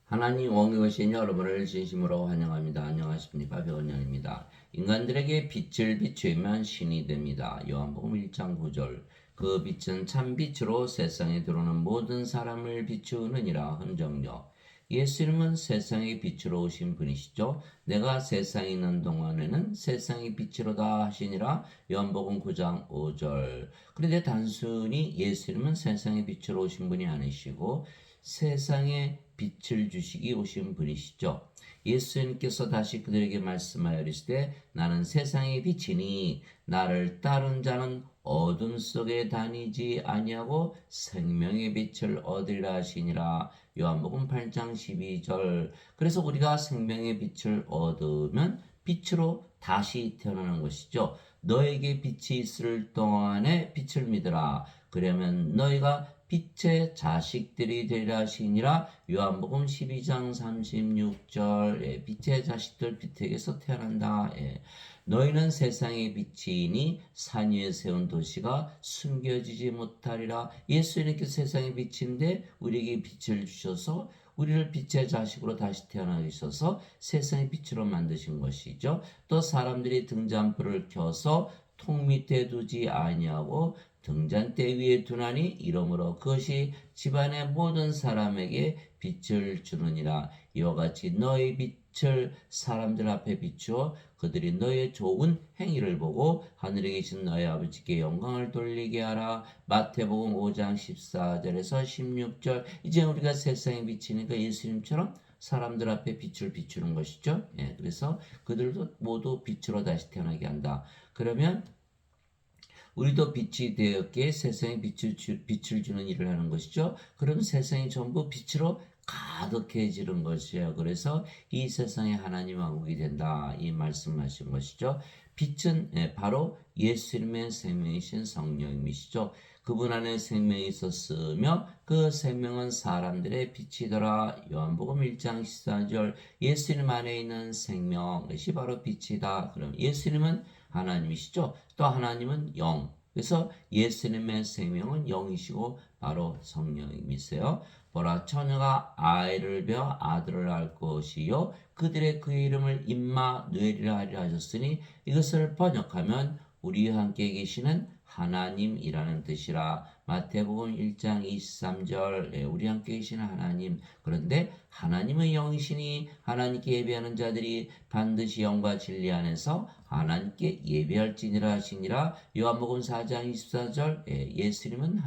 하나님 왕이 오신 여러분을 진심으로 환영합니다. 안녕하십니까? 배원영입니다. 인간들에게 빛을 비추면 신이 됩니다. 요한복음 1장 9절. 그 빛은 참 빛으로 세상에 들어오는 모든 사람을 비추느니라. 흔정요. 예수님은 세상의 빛으로 오신 분이시죠. 내가 세상에 있는 동안에는 세상의 빛으로다 하시니라. 요한복음 9장 5절. 그런데 단순히 예수님은 세상의 빛으로 오신 분이 아니시고 세상에 빛을 주시기 오신 분이시죠. 예수님께서 다시 그들에게 말씀하여 이르시되 나는 세상의 빛이니 나를 따른 자는 어둠 속에 다니지 아니하고 생명의 빛을 얻으리라 하시니라. 요한복음 8장 12절. 그래서 우리가 생명의 빛을 얻으면 빛으로 다시 태어나는 것이죠. 너에게 빛이 있을 동안에 빛을 믿으라. 그러면 너희가 빛의 자식들이 되리라 하시니라. 요한복음 12장 36절. 빛의 자식들, 빛에게서 태어난다. 너희는 세상의 빛이니 산 위에 세운 도시가 숨겨지지 못하리라. 예수님께서 세상의 빛인데 우리에게 빛을 주셔서 우리를 빛의 자식으로 다시 태어나게 하셔서 세상의 빛으로 만드신 것이죠. 또 사람들이 등잔불을 켜서 통 밑에 두지 아니하고 등잔대 위에 두나니 이러므로 그것이 집안의 모든 사람에게 빛을 주느니라. 이와 같이 너희 빛을 사람들 앞에 비추어 그들이 너희의 좋은 행위를 보고 하늘에 계신 너희 아버지께 영광을 돌리게 하라. 마태복음 5장 14절에서 16절. 이제 우리가 세상에 비치니까 예수님처럼 사람들 앞에 빛을 비추는 것이죠. 그래서 그들도 모두 빛으로 다시 태어나게 한다. 그러면 우리도 빛이 되었기에 세상에 빛을 주는 일을 하는 것이죠. 그럼 세상이 전부 빛으로 가득해지는 것이에요. 그래서 이 세상에 하나님 왕국이 된다. 이 말씀하신 것이죠. 빛은 바로 예수님의 생명이신 성령님이시죠. 그분 안에 생명이 있었으며 그 생명은 사람들의 빛이더라. 요한복음 1장 14절. 예수님 안에 있는 생명, 것이 바로 빛이다. 그럼 예수님은 하나님이시죠. 또 하나님은 영. 그래서 예수님의 생명은 영이시고 바로 성령님이세요. 보라, 처녀가 아이를 베어 아들을 낳을 것이요 그들의 그 이름을 임마누엘이라 하리라 하셨으니 이것을 번역하면 우리와 함께 계시는 하나님이라는 뜻이라. 마태복음 1장 23절. 우리 함께 계시는 하나님. 그런데 하나님은 영이시니 하나님께 예배하는 자들이 반드시 영과 진리 안에서 하나님께 예배할지니라 하시니라. 요한복음 4장 24절. 예수님은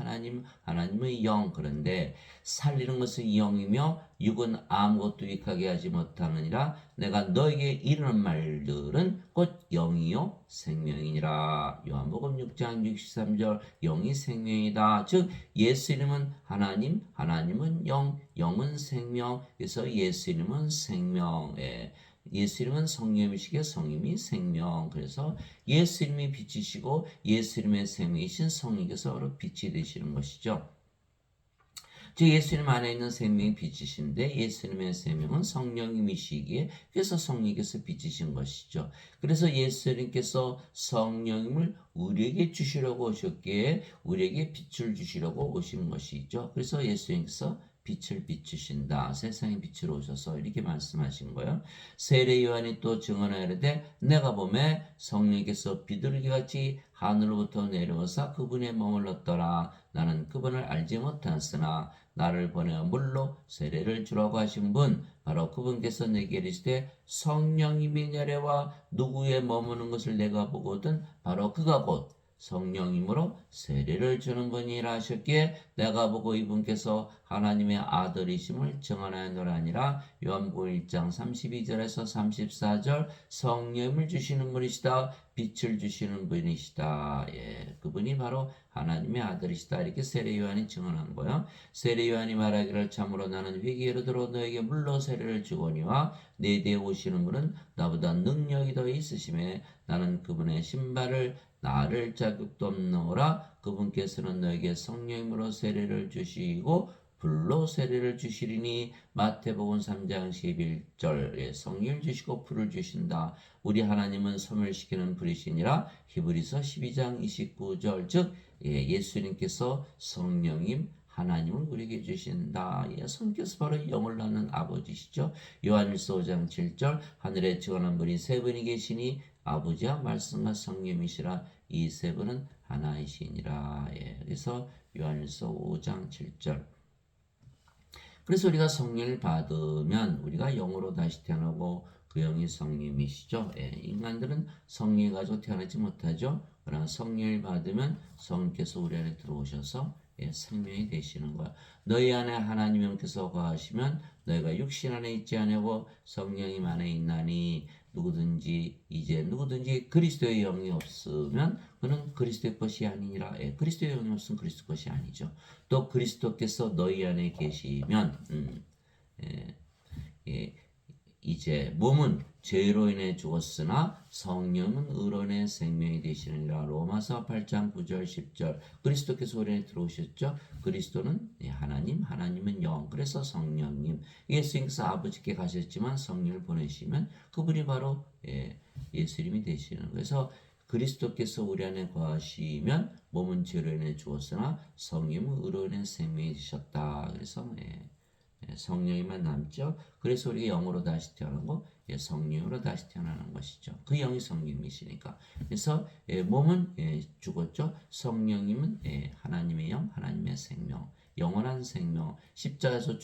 하나님의 영. 그런데 살리는 것은 영이며 육은 아무것도 유익하게 하지 못하느니라. 내가 너에게 이르는 말들은 곧 영이요 생명이니라. 요한복음 6장 63절. 영이 생명이다. 즉 예수님은 하나님, 하나님은 영, 영은 생명. 그래서 예수님은 생명. 예수님은 성령이시기에 성님이 생명. 그래서 예수님이 빛이시고 예수님의 생명이신 성령께서 바로 빛이 되시는 것이죠. 즉 예수님 안에 있는 생명이 빛이신데 예수님의 생명은 성령님이시기에 그래서 성령께서 빛이신 것이죠. 그래서 예수님께서 성령님을 우리에게 주시려고 오셨기에 우리에게 빛을 주시려고 오신 것이죠. 그래서 예수님께서 빛을 비추신다. 세상의 빛으로 오셔서 이렇게 말씀하신 거예요. 세례 요한이 또 증언하여되 내가 보매 성령께서 비둘기같이 하늘로부터 내려오사 그분에 머물렀더라. 나는 그분을 알지 못하였으나 나를 보내어 물로 세례를 주라고 하신 분 바로 그분께서 내게 이르시되 성령님이 내려와 누구에 머무는 것을 내가 보거든 바로 그가 곧 성령님으로 세례를 주는 분이라 하셨기에 내가 보고 이분께서 하나님의 아들이심을 증언하노라니라. 요한복음 1장 32절에서 34절. 성령을 주시는 분이시다. 빛을 주시는 분이시다. 그분이 바로 하나님의 아들이시다. 이렇게 세례 요한이 증언한 거예요. 세례 요한이 말하기를 참으로 나는 회개에 이르도록 너에게 물로 세례를 주거니와 내 뒤에 오시는 분은 나보다 능력이 더 있으심에 나는 그분의 신발을 나를 자격도 없노라. 그분께서는 너에게 성령으로 세례를 주시고 불로 세례를 주시리니. 마태복음 3장 11절. 성령을 주시고 불을 주신다. 우리 하나님은 소멸시키는 불이시니라. 히브리서 12장 29절. 즉 예수님께서 성령님 하나님을 우리에게 주신다. 예, 성령께서 바로 영을 낳는 아버지시죠. 요한일서 5장 7절 하늘에 증언한 분이 세 분이 계시니 아버지와 말씀과 성령이시라. 이 세 분은 하나이시니라. 예, 그래서 요한일서 5장 7절. 그래서 우리가 성령을 받으면 우리가 영으로 다시 태어나고 그 영이 성령이시죠. 예, 인간들은 성령이 가지고 태어나지 못하죠. 그러나 성령을 받으면 성령께서 우리 안에 들어오셔서 예, 생명이 되시는 거야. 너희 안에 하나님 영께서 거하시면 너희가 육신 안에 있지 않고 성령이 안에 있나니 누구든지 그리스도의 영이 없으면 그는 그리스도의 것이 아니니라. 예, 그리스도의 영이 없으면 그리스도 것이 아니죠. 또 그리스도께서 너희 안에 계시면 예, 예, 이제 몸은 죄로 인해 죽었으나 성령은 의로 인해 생명이 되시느니라. 로마서 8장 9절 10절. 그리스도께서 우리 안에 들어오셨죠. 그리스도는 하나님, 하나님은 영. 그래서 성령님. 예수님께서 아버지께 가셨지만 성령을 보내시면 그분이 바로 예수님이 되시는 거예요. 그래서 그리스도께서 우리 안에 거하시면 몸은 죄로 인해 죽었으나 성령은 의로 인해 생명이 되셨다. 그래서 성령이만 남죠. 그래서 우리가 영으로 다시 태어나고 성령으로 다시 태어나는 것이죠. 그 영이 성령이시니까. 그래서 몸은 죽었죠. 성령님은 하나님의 영, 하나님의 생명, 영원한 생명, 십자가에서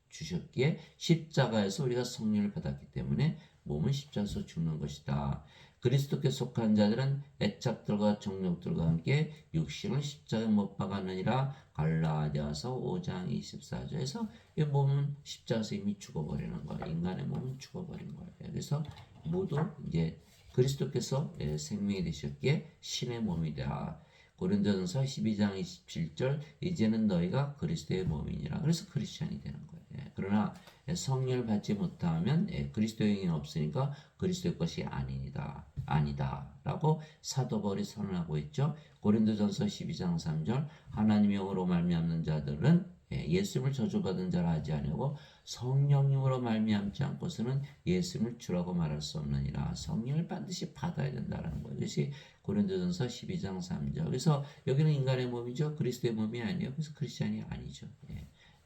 주셨기에 십자가에서 우리가 성령을 받았기 때문에 몸은 십자가에서 죽는 것이다. 그리스도께 속한 자들은 애착들과 정욕들과 함께 육신을 십자가에 못 박았느니라. 갈라디아서 5장 24절에서 이 몸은 십자가에서 이미 죽어버리는 거예요. 인간의 몸은 죽어버린 거예요. 그래서 모두 이제 그리스도께서 생명이 되셨기에 신의 몸이다. 고린도전서 12장 27절 이제는 너희가 그리스도의 몸이니라. 그래서 크리스천이 되는 거예요. 그러나 성령을 받지 못하면 그리스도의 영이 없으니까 그리스도의 것이 아니다 라고 사도 바울이 선언하고 있죠. 고린도전서 12장 3절 하나님의 영으로 말미암는 자들은 예수님을 저주받은 자라 하지 아니하고 성령님으로 말미암지 않고서는 예수님을 주라고 말할 수 없느니라. 성령을 반드시 받아야 된다는 거예요. 이것이 고린도전서 12장 3절. 그래서 여기는 인간의 몸이죠. 그리스도의 몸이 아니에요. 그래서 크리스찬이 아니죠.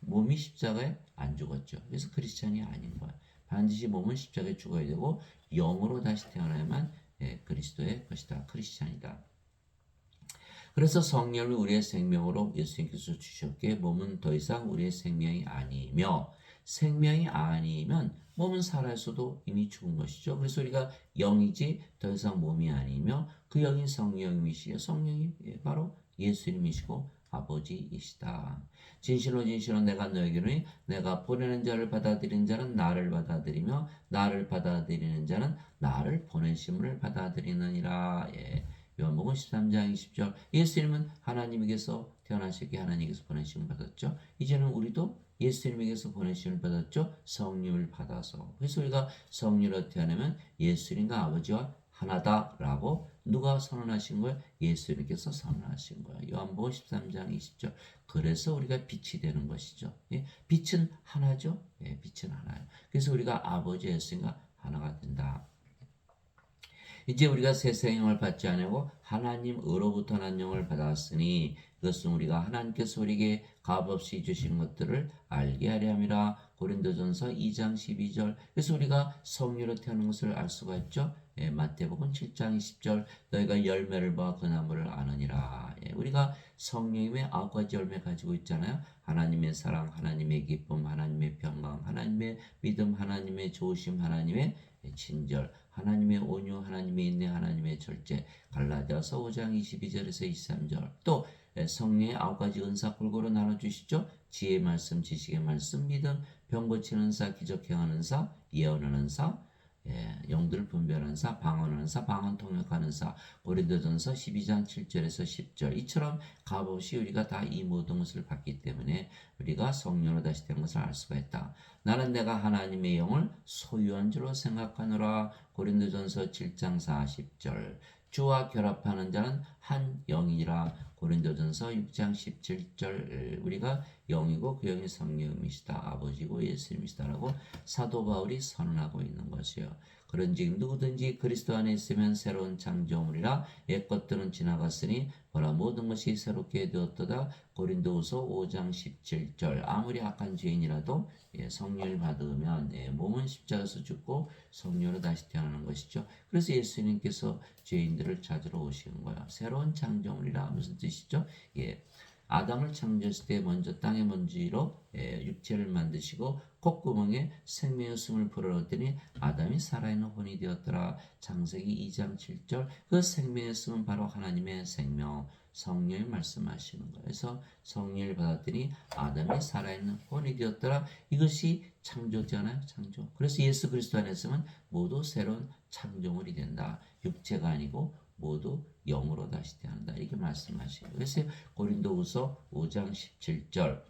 몸이 십자가에 안 죽었죠. 그래서 크리스찬이 아닌 거야. 반드시 몸은 십자가에 죽어야 되고 영으로 다시 태어나야만 그리스도의 것이다. 크리스찬이다. 그래서 성령을 우리의 생명으로 예수님께서 주셨기에 몸은 더 이상 우리의 생명이 아니며 생명이 아니면 몸은 살아있어도 이미 죽은 것이죠. 그래서 우리가 영이지 더 이상 몸이 아니며 그 영이 성령이시여 성령이 바로 예수님이시고 아버지이시다. 진실로 진실로 내가 너에게는 내가 보내는 자를 받아들이는 자는 나를 받아들이며 나를 받아들이는 자는 나를 보내심을 받아들이느니라. 요한복음 13장 20절. 예수님은 하나님에게서 태어나시기 하나님께서 보내심을 받았죠. 이제는 우리도 예수님에게서 보내심을 받았죠. 성령을 받아서. 그래서 우리가 성령으로 태어나면 예수님과 아버지와 하나다라고 누가 선언하신 거예요? 예수님께서 선언하신 거예요. 요한복음 13장 20절. 그래서 우리가 빛이 되는 것이죠. 빛은 하나죠. 빛은 하나예요. 그래서 우리가 아버지 예수님과 하나가 된다. 이제 우리가 세상의 영을 받지 아니하고 하나님으로부터 난 영을 받았으니 그것은 우리가 하나님께서 우리에게 값없이 주신 것들을 알게 하려 함이라. 고린도전서 2장 12절. 그래서 우리가 성령으로 태어난 것을 알 수가 있죠. 마태복음 7장 20절. 너희가 열매를 봐 그 나무를 아느니라. 우리가 성령님의 9가지 열매 가지고 있잖아요. 하나님의 사랑, 하나님의 기쁨, 하나님의 평강, 하나님의 믿음, 하나님의 좋으심, 하나님의 친절, 하나님의 온유, 하나님의 인내, 하나님의 절제. 갈라디아서 5장 22절에서 23절. 또 성령의 9가지 은사 골고루 나눠주시죠. 지혜의 말씀, 지식의 말씀, 믿음, 병 고치는 은사, 기적 행하는 사, 예언하는 사, 영들 분별하는 사, 방언하는 사, 방언 통역하는 사. 고린도전서 12장 7절에서 10절. 이처럼 값없이 우리가 다 이 모든 것을 받기 때문에 우리가 성령으로 다시 된 것을 알 수가 있다. 나는 내가 하나님의 영을 소유한 줄로 생각하노라. 고린도전서 7장 40절. 주와 결합하는 자는 한 영이라. 고린도전서 6장 17절 우리가 영이고 그 영이 성령이시다. 아버지고 예수님이시다라고 사도 바울이 선언하고 있는 것이요. 그런즉 누구든지 그리스도 안에 있으면 새로운 창조물이라 옛 것들은 지나갔으니 보라 모든 것이 새롭게 되었도다. 고린도후서 5장 17절 아무리 악한 죄인이라도 성령을 받으면 몸은 십자가에서 죽고 성령으로 다시 태어나는 것이죠. 그래서 예수님께서 죄인들을 찾으러 오시는 거야. 새로운 창조물이라 무슨 뜻이죠? 아담을 창조했을 때 먼저 땅의 먼지로 육체를 만드시고 콧구멍에 생명의 숨을 불어넣었더니 아담이 살아있는 혼이 되었더라. 창세기 2장 7절 그 생명의 숨은 바로 하나님의 생명 성령이 말씀하시는 거예요. 그래서 성령을 받았더니 아담이 살아있는 혼이 되었더라. 이것이 창조잖아요. 창조. 그래서 예수 그리스도 안에 있으면 모두 새로운 창조물이 된다. 육체가 아니고 모두 영으로 다시 태어난다. 이렇게 말씀하시고 그래서 고린도후서 5장 17절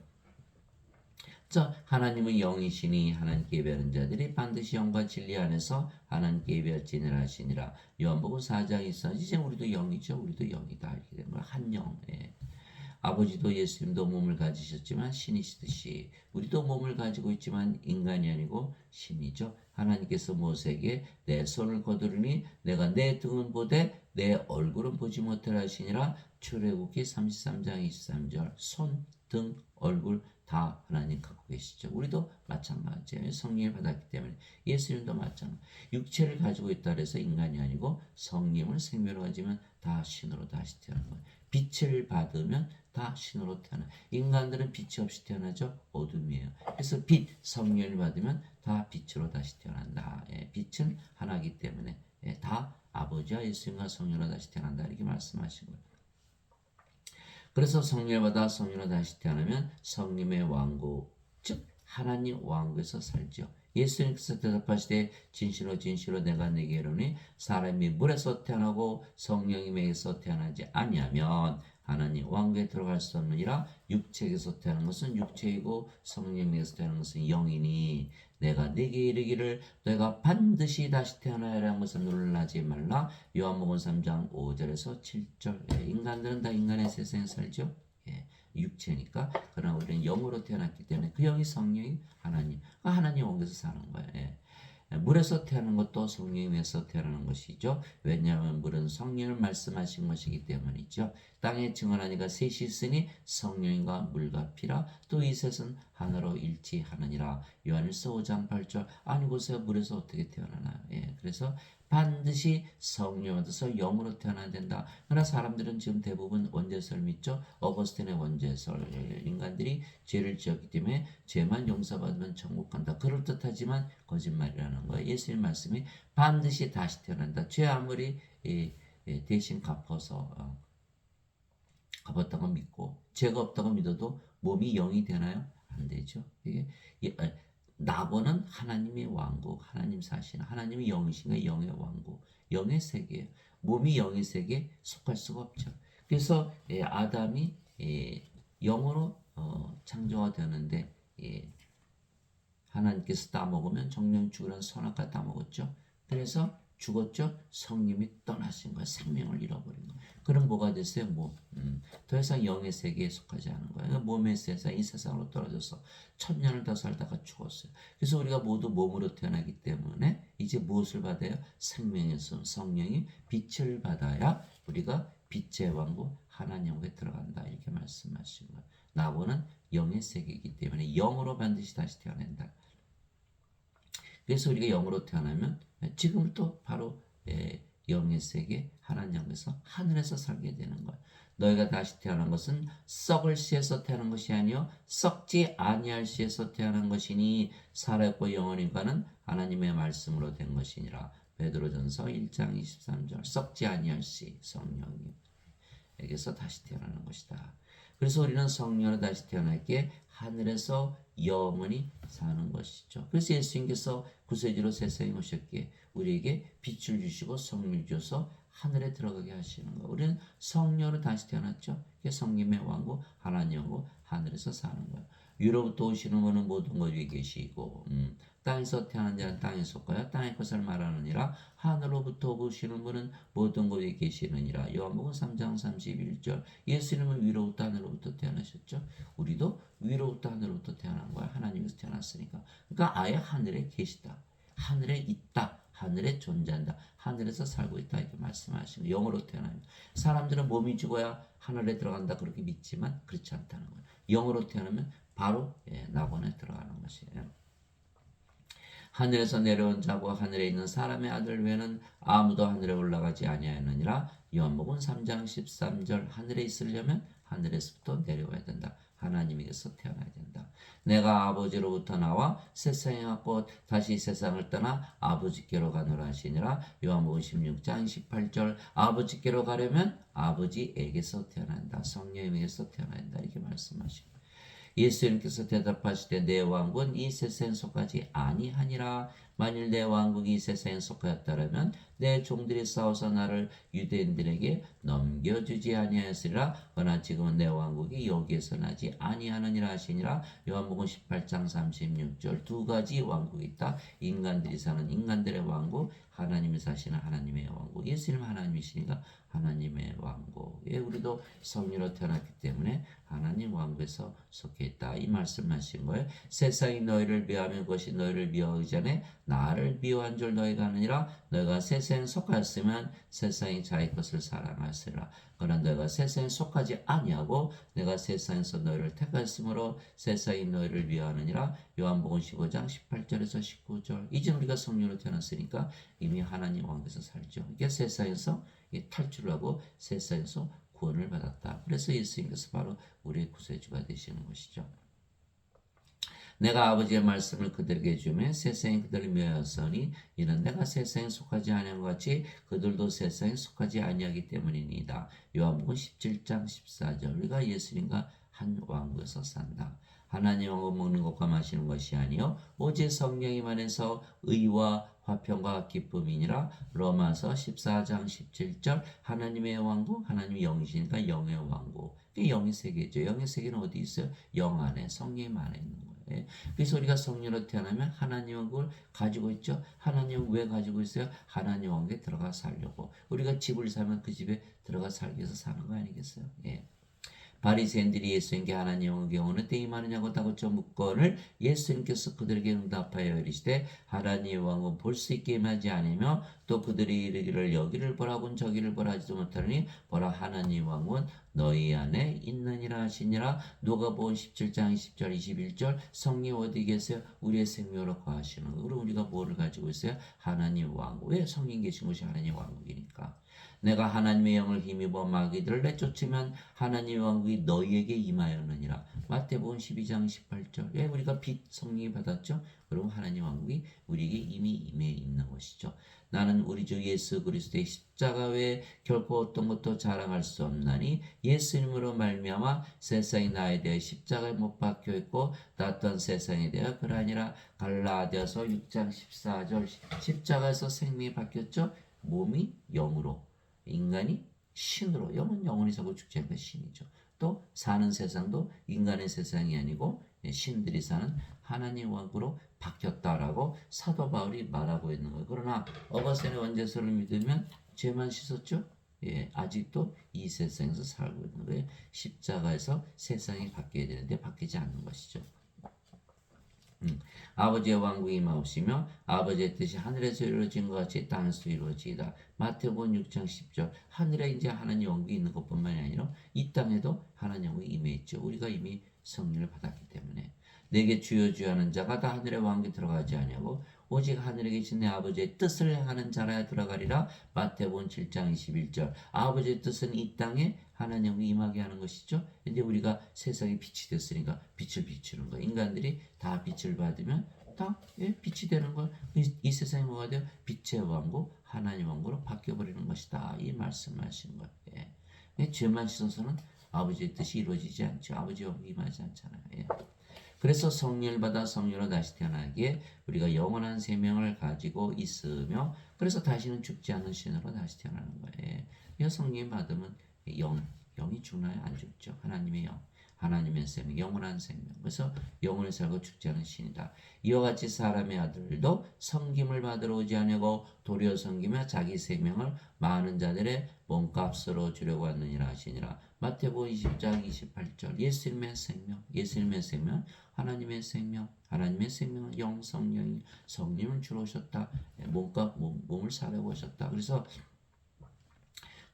자, 하나님은 영이시니 하나님께 예배하는 자들이 반드시 영과 진리 안에서 하나님께 예배할지니라 하시니라. 요한복음 4장 24절 이제 우리도 영이죠. 우리도 영이다. 이렇게 된 거야. 한 영. 아버지도 예수님도 몸을 가지셨지만 신이시듯이 우리도 몸을 가지고 있지만 인간이 아니고 신이죠. 하나님께서 모세에게 내 손을 거두르니 내가 내 등은 보되 내 얼굴은 보지 못하라 하시니라. 출애굽기 33장 23절 손, 등, 얼굴 다 하나님 갖고 계시죠. 우리도 마찬가지예요. 성령을 받았기 때문에 예수님도 마찬가지. 육체를 가지고 있다 그래서 인간이 아니고 성령을 생명으로 가지면 다 신으로 다시 태어나는 거예요. 빛을 받으면 다 신으로 태어나. 인간들은 빛이 없이 태어나죠. 어둠이에요. 그래서 빛, 성령을 받으면 다 빛으로 다시 태어난다. 빛은 하나이기 때문에 다 아버지와 예수님과 성령으로 다시 태어난다. 이렇게 말씀하신 거예요. 그래서 성령을 받아 성령으로 다시 태어나면 성님의 왕국, 즉 하나님 왕국에서 살죠. 예수님께서 대답하시되 진실로 진실로 내가 네게 이르노니 사람이 물에서 태어나고 성령님에게서 태어나지 아니하면 하나님 왕국에 들어갈 수 없느니라. 육체에게서 태어난 것은 육체이고 성령에게서 태어난 것은 영이니 내가 네게 이르기를 내가 반드시 다시 태어나야 하는 것을 놀라지 말라. 요한복음 3장 5절에서 7절 인간들은 다 인간의 세상에 살죠. 육체니까. 그러나 우리는 영으로 태어났기 때문에 그 영이 성령이 하나님 하나님 왕국에서 사는 거예요. 물에서 태어나는 것도 성령에서 태어나는 것이죠. 왜냐하면 물은 성령을 말씀하신 것이기 때문이죠. 땅에 증언하니가 셋이 있으니 성령과 물과 피라. 또 이 셋은 하나로 일치하느니라. 요한일서 5장 8절 아니 보세요. 물에서 어떻게 태어나나요? 그래서 반드시 성령 얻어서 영으로 태어나야 된다. 그러나 사람들은 지금 대부분 원죄설 믿죠. 어거스틴의 원죄설 인간들이 죄를 지었기 때문에 죄만 용서받으면 천국 간다. 그럴듯하지만 거짓말이라는 거예요. 예수님 말씀이 반드시 다시 태어난다. 죄 아무리 대신 갚아서 갚았다고 믿고 죄가 없다고 믿어도 몸이 영이 되나요? 안 되죠. 이게 낙원은 하나님의 왕국, 하나님 사신, 하나님의 영이신가 영의 왕국, 영의 세계예요. 몸이 영의 세계에 속할 수가 없죠. 그래서 아담이 영으로 창조가 되는데 하나님께서 따먹으면 정령 죽으라는 선악과 따먹었죠. 그래서 죽었죠. 성님이 떠나신 거예요. 생명을 잃어버린 거예요. 그럼 뭐가 됐어요? 더 이상 영의 세계에 속하지 않은 거예요. 몸의 세상, 이 세상으로 떨어져서 1000년을 더 살다가 죽었어요. 그래서 우리가 모두 몸으로 태어나기 때문에 이제 무엇을 받아요? 생명의 성령이 빛을 받아야 우리가 빛의 왕국 하나님 왕국에 들어간다. 이렇게 말씀하신 거예요. 나고는 영의 세계이기 때문에 영으로 반드시 다시 태어난다. 그래서 우리가 영으로 태어나면 지금부터 바로 영의 세계 하나님 영에서 하늘에서 살게 되는 거예요. 너희가 다시 태어난 것은 썩을 씨에서 태어난 것이 아니요 썩지 아니할 씨에서 태어난 것이니 살아있고 영원히 가는 하나님의 말씀으로 된 것이니라. 베드로전서 1장 23절 썩지 아니할 씨 성령에게서 다시 태어나는 것이다. 그래서 우리는 성령으로 다시 태어났기에 하늘에서 영원히 사는 것이죠. 그래서 예수님께서 구세주로 세상에 오셨기에 우리에게 빛을 주시고 성령을 주셔서 하늘에 들어가게 하시는 거예요. 우리는 성령으로 다시 태어났죠. 성님의 왕국 하나님 왕국 하늘에서 사는 거예요. 위로부터 오시는 것은 모든 것 위에 계시고 땅에서 태어난 자는 땅에 속하여 땅의 것을 말하느니라. 하늘로부터 오시는 분은 모든 것 위에 계시느니라. 요한복음 3장 31절. 예수님은 위로부터 하늘로부터 태어나셨죠. 우리도 위로부터 하늘로부터 태어난 거야. 하나님께서 태어났으니까. 그러니까 아예 하늘에 계시다. 하늘에 있다. 하늘에 존재한다. 하늘에서 살고 있다. 이렇게 말씀하시는 거예요. 영으로 태어납니다. 사람들은 몸이 죽어야 하늘에 들어간다 그렇게 믿지만 그렇지 않다는 거예요. 영으로 태어나면 바로 낙원에 들어가는 것이에요. 하늘에서 내려온 자고 하늘에 있는 사람의 아들 외에는 아무도 하늘에 올라가지 아니하였느니라. 요한복음 3장 13절. 하늘에 있으려면 하늘에서부터 내려와야 된다. 하나님에게서 태어나야 된다. 내가 아버지로부터 나와 세상에 왔고 다시 세상을 떠나 아버지께로 가노라 하시니라. 요한복음 16장 18절. 아버지께로 가려면 아버지에게서 태어난다. 성령에게서 태어나야 된다. 이렇게 말씀하시고, 예수님께서 대답하시되 내 왕국은 이 세상에 속하지 아니하니라. 만일 내 왕국이 이 세상에 속하였다면 내 종들이 싸워서 나를 유대인들에게 넘겨주지 아니하였으리라. 그러나 지금은 내 왕국이 여기에서 나지 아니하느니라 하시니라. 요한복음 18장 36절. 두 가지 왕국이 있다. 인간들이 사는 인간들의 왕국, 하나님이 사시는 하나님의 왕국. 예수님 하나님이시니까 하나님의 왕국에 우리도 성리로 태어났기 때문에 하나님 왕국에서 속해 있다. 이 말씀하신 거예요. 세상이 너희를 미워하면 그것이 너희를 미워하기 전에 나를 미워한 줄 너희가 아느니라. 너희가 세상에 속하였으면 세상이 자기 것을 사랑하시리라. 그러나 너희가 세상에 속하지 아니하고 내가 세상에서 너희를 택하였으므로 세상이 너희를 미워하느니라. 요한복음 15장 18절에서 19절. 이제 우리가 성령으로 태어났으니까 이미 하나님 왕국에서 살죠. 이게 세상에서 탈출을 하고 세상에서 구원을 받았다. 그래서 예수님께서 바로 우리의 구세주가 되시는 것이죠. 내가 아버지의 말씀을 그들에게 주며 세상이 그들을 미워하였으니 이는 내가 세상에 속하지 아니한 것 같이 그들도 세상에 속하지 아니하기 때문이니이다. 요한복음 17장 14절. 우리가 예수님과 한 왕국에서 산다. 하나님 왕국 먹는 것과 마시는 것이 아니요 오직 성령이 만에서 의와 화평과 기쁨이니라. 로마서 14장 17절. 하나님의 왕국, 하나님의 영이시니까 영의 왕국. 영의 세계죠. 영의 세계는 어디 있어요? 영 안에, 성령 안에 있는 거예요. 그래서 우리가 성령으로 태어나면 하나님 왕국을 가지고 있죠. 하나님 왕국 왜 가지고 있어요? 하나님 왕국에 들어가 살려고. 우리가 집을 사면 그 집에 들어가 살기 위해서 사는 거 아니겠어요? 바리새인들이 예수님께 하나님 왕국의 어느 때 임하느냐고 다고쳐 묻거늘 예수님께서 그들에게 응답하여 이르시되 하나님 왕국은 볼 수 있게 임하지 않으며 또 그들이 이르기를 여기를 보라곤 저기를 보라 하지도 못하니 보라 하나님 왕국은 너희 안에 있느니라 하시니라. 누가복음 17장 20절 21절. 성령 어디 계세요? 우리의 생명으로 거하시는 거. 그럼 우리가 뭐를 가지고 있어요? 하나님 왕국. 왜 성령 계신 곳이 하나님 왕국이니까. 내가 하나님의 영을 힘입어 마귀들을 내쫓으면 하나님의 왕국이 너희에게 임하였느니라. 마태복음 12장 18절. 왜 우리가 빛 성령이 받았죠? 그럼 하나님 왕국이 우리에게 이미 임해 있는 것이죠. 나는 우리 주 예수 그리스도의 십자가 외에 결코 어떤 것도 자랑할 수 없나니 예수님으로 말미암아 세상이 나에 대해 십자가에 못 박혀 있고 나 또한 세상에 대해 그러하니라. 갈라디아서 6장 14절. 십자가에서 생명이 바뀌었죠. 몸이 영으로, 인간이 신으로. 영은 영원히 살고 죽지 않는 신이죠. 또 사는 세상도 인간의 세상이 아니고 신들이 사는 하나님 왕국으로 바뀌었다라고 사도 바울이 말하고 있는 거예요. 그러나 어거스틴의 원죄서를 믿으면 죄만 씻었죠? 아직도 이 세상에서 살고 있는 거예요. 십자가에서 세상이 바뀌어야 되는데 바뀌지 않는 것이죠. 아버지의 왕국이 임하옵시며 아버지의 뜻이 하늘에서 이루어진 것 같이 땅에서 이루어지이다. 마태복음 6장 10절. 하늘에 이제 하나님 왕국이 있는 것뿐만이 아니라 이 땅에도 하나님 왕국이 임해 있죠. 우리가 이미 성령을 받았기 때문에. 내게 주여 주여 하는 자가 다 하늘의 왕국에 들어가지 아니하고 오직 하늘에 계신 내 아버지의 뜻을 행하는 자라야 들어가리라. 마태복음 7장 21절. 아버지의 뜻은 이 땅에 하나님이 임하게 하는 것이죠. 이제 우리가 세상에 빛이 됐으니까 빛을 비추는 거예요. 인간들이 다 빛을 받으면 다 빛이 되는 걸. 이 세상이 뭐가 돼요? 빛의 왕국, 하나님 왕국으로 바뀌어버리는 것이다. 이 말씀하시는 거예요. 죄만 씻어서는 아버지의 뜻이 이루어지지 않죠. 아버지 왕국이 임하지 않잖아요. 그래서 성령을 받아 성령으로 다시 태어나기에 우리가 영원한 생명을 가지고 있으며 그래서 다시는 죽지 않는 신으로 다시 태어나는 거예요. 성령 받으면 영이 죽나요? 안 죽죠. 하나님의 영. 하나님의 생명, 영원한 생명. 그래서 영원히 살고 죽지 않은 신이다. 이와 같이 사람의 아들도 섬김을 받으러 오지 아니하고 도리어 섬기며 자기 생명을 많은 자들의 몸값으로 주려고 왔느니라 하시니라. 마태복음 20장 28절. 예수님의 생명, 예수님의 생명, 하나님의 생명, 하나님의 생명은 영, 성령이 성령을 주러 오셨다. 몸을 사려고 오셨다. 그래서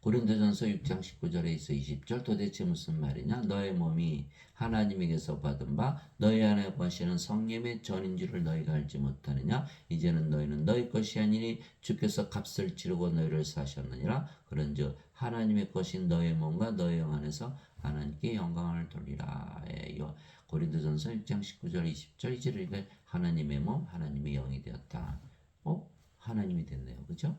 고린도전서 6장 19절에 있어 20절. 도대체 무슨 말이냐? 너의 몸이 하나님에게서 받은 바 너희 안에 거하시는 성령의 전인 줄을 너희가 알지 못하느냐? 이제는 너희는 너희 것이 아니니 주께서 값을 치르고 너희를 사셨느니라. 그런즉 하나님의 것인 너의 몸과 너의 영 안에서 하나님께 영광을 돌리라. 고린도전서 6장 19절 20절. 이제 하나님의 몸, 하나님의 영이 되었다. 하나님이 됐네요. 그죠?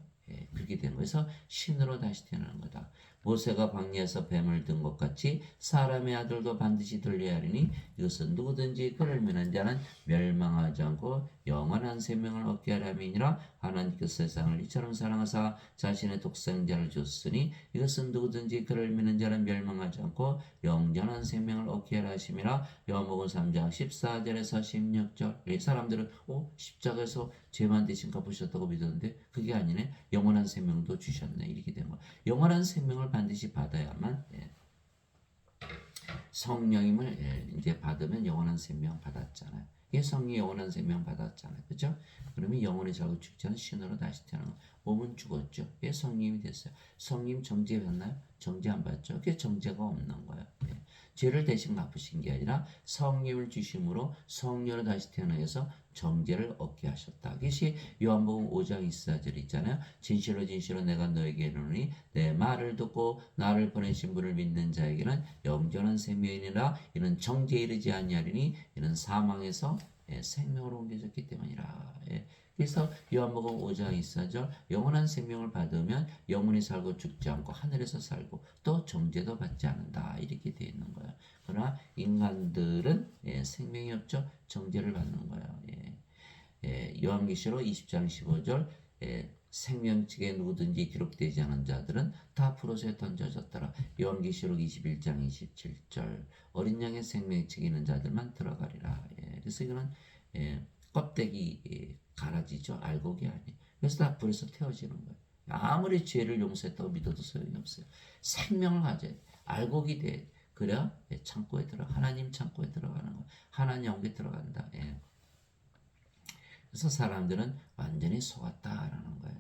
그렇게 된 거에서 신으로 다시 태어나는 거다. 모세가 광야에서 뱀을 든 것 같이 사람의 아들도 반드시 들려야 하리니 이것은 누구든지 그를 믿는 자는 멸망하지 않고 영원한 생명을 얻게 하려 함이니라. 하나님께서 세상을 이처럼 사랑하사 자신의 독생자를 줬으니 이것은 누구든지 그를 믿는 자는 멸망하지 않고 영원한 생명을 얻게 하려 하심이라. 요한복음 3장 14절에서 16절. 이 사람들은 십자가에서 죄만 대신 갚으셨다고 믿었는데 그게 아니네. 영원한 생명도 주셨네. 이렇게 된 거. 영원한 생명을 반드시 받아야만 성령임을 이제 받으면 영원한 생명 받았잖아요. 이게 성령이 영원한 생명 받았잖아요. 그죠? 그러면 영원히 살고 죽지 않은 신으로 다시 태어난 거. 몸은 죽었죠. 이게 성령이 됐어요. 성령 정죄받나요? 정죄 안 받죠. 그게 정죄가 없는 거예요. 죄를 대신 갚으신 게 아니라 성령을 주심으로 성령으로 다시 태어나서 정죄를 얻게 하셨다. 그것이 요한복음 5장 24절 있잖아요. 진실로 진실로 내가 너에게 이르노니 내 말을 듣고 나를 보내신 분을 믿는 자에게는 영원한 생명이니라. 이는 정죄에 이르지 아니하리니 이는 사망에서 생명으로 옮겨졌기 때문이라. 그래서 요한복음 5장 24절 영원한 생명을 받으면 영원히 살고 죽지 않고 하늘에서 살고 또 정죄도 받지 않는다. 이렇게 되어 있는 거예요. 그러나 인간들은 생명이 없죠. 정죄를 받는 거예요. 요한계시록 20장 15절 생명책에 누구든지 기록되지 않은 자들은 다 푸릇에 던져졌더라. 요한계시록 21장 27절 어린 양의 생명책에 있는 자들만 들어가리라. 그래서 이거는 껍데기 갈아지죠. 알곡이 아니에요. 그래서 다 불에서 태워지는 거예요. 아무리 죄를 용서했다고 믿어도 소용이 없어요. 생명을 가져야 돼. 알곡이 돼. 그래야 창고에 하나님 창고에 들어가는 거예요. 하나님 영에 들어간다. 그래서 사람들은 완전히 속았다라는 거예요.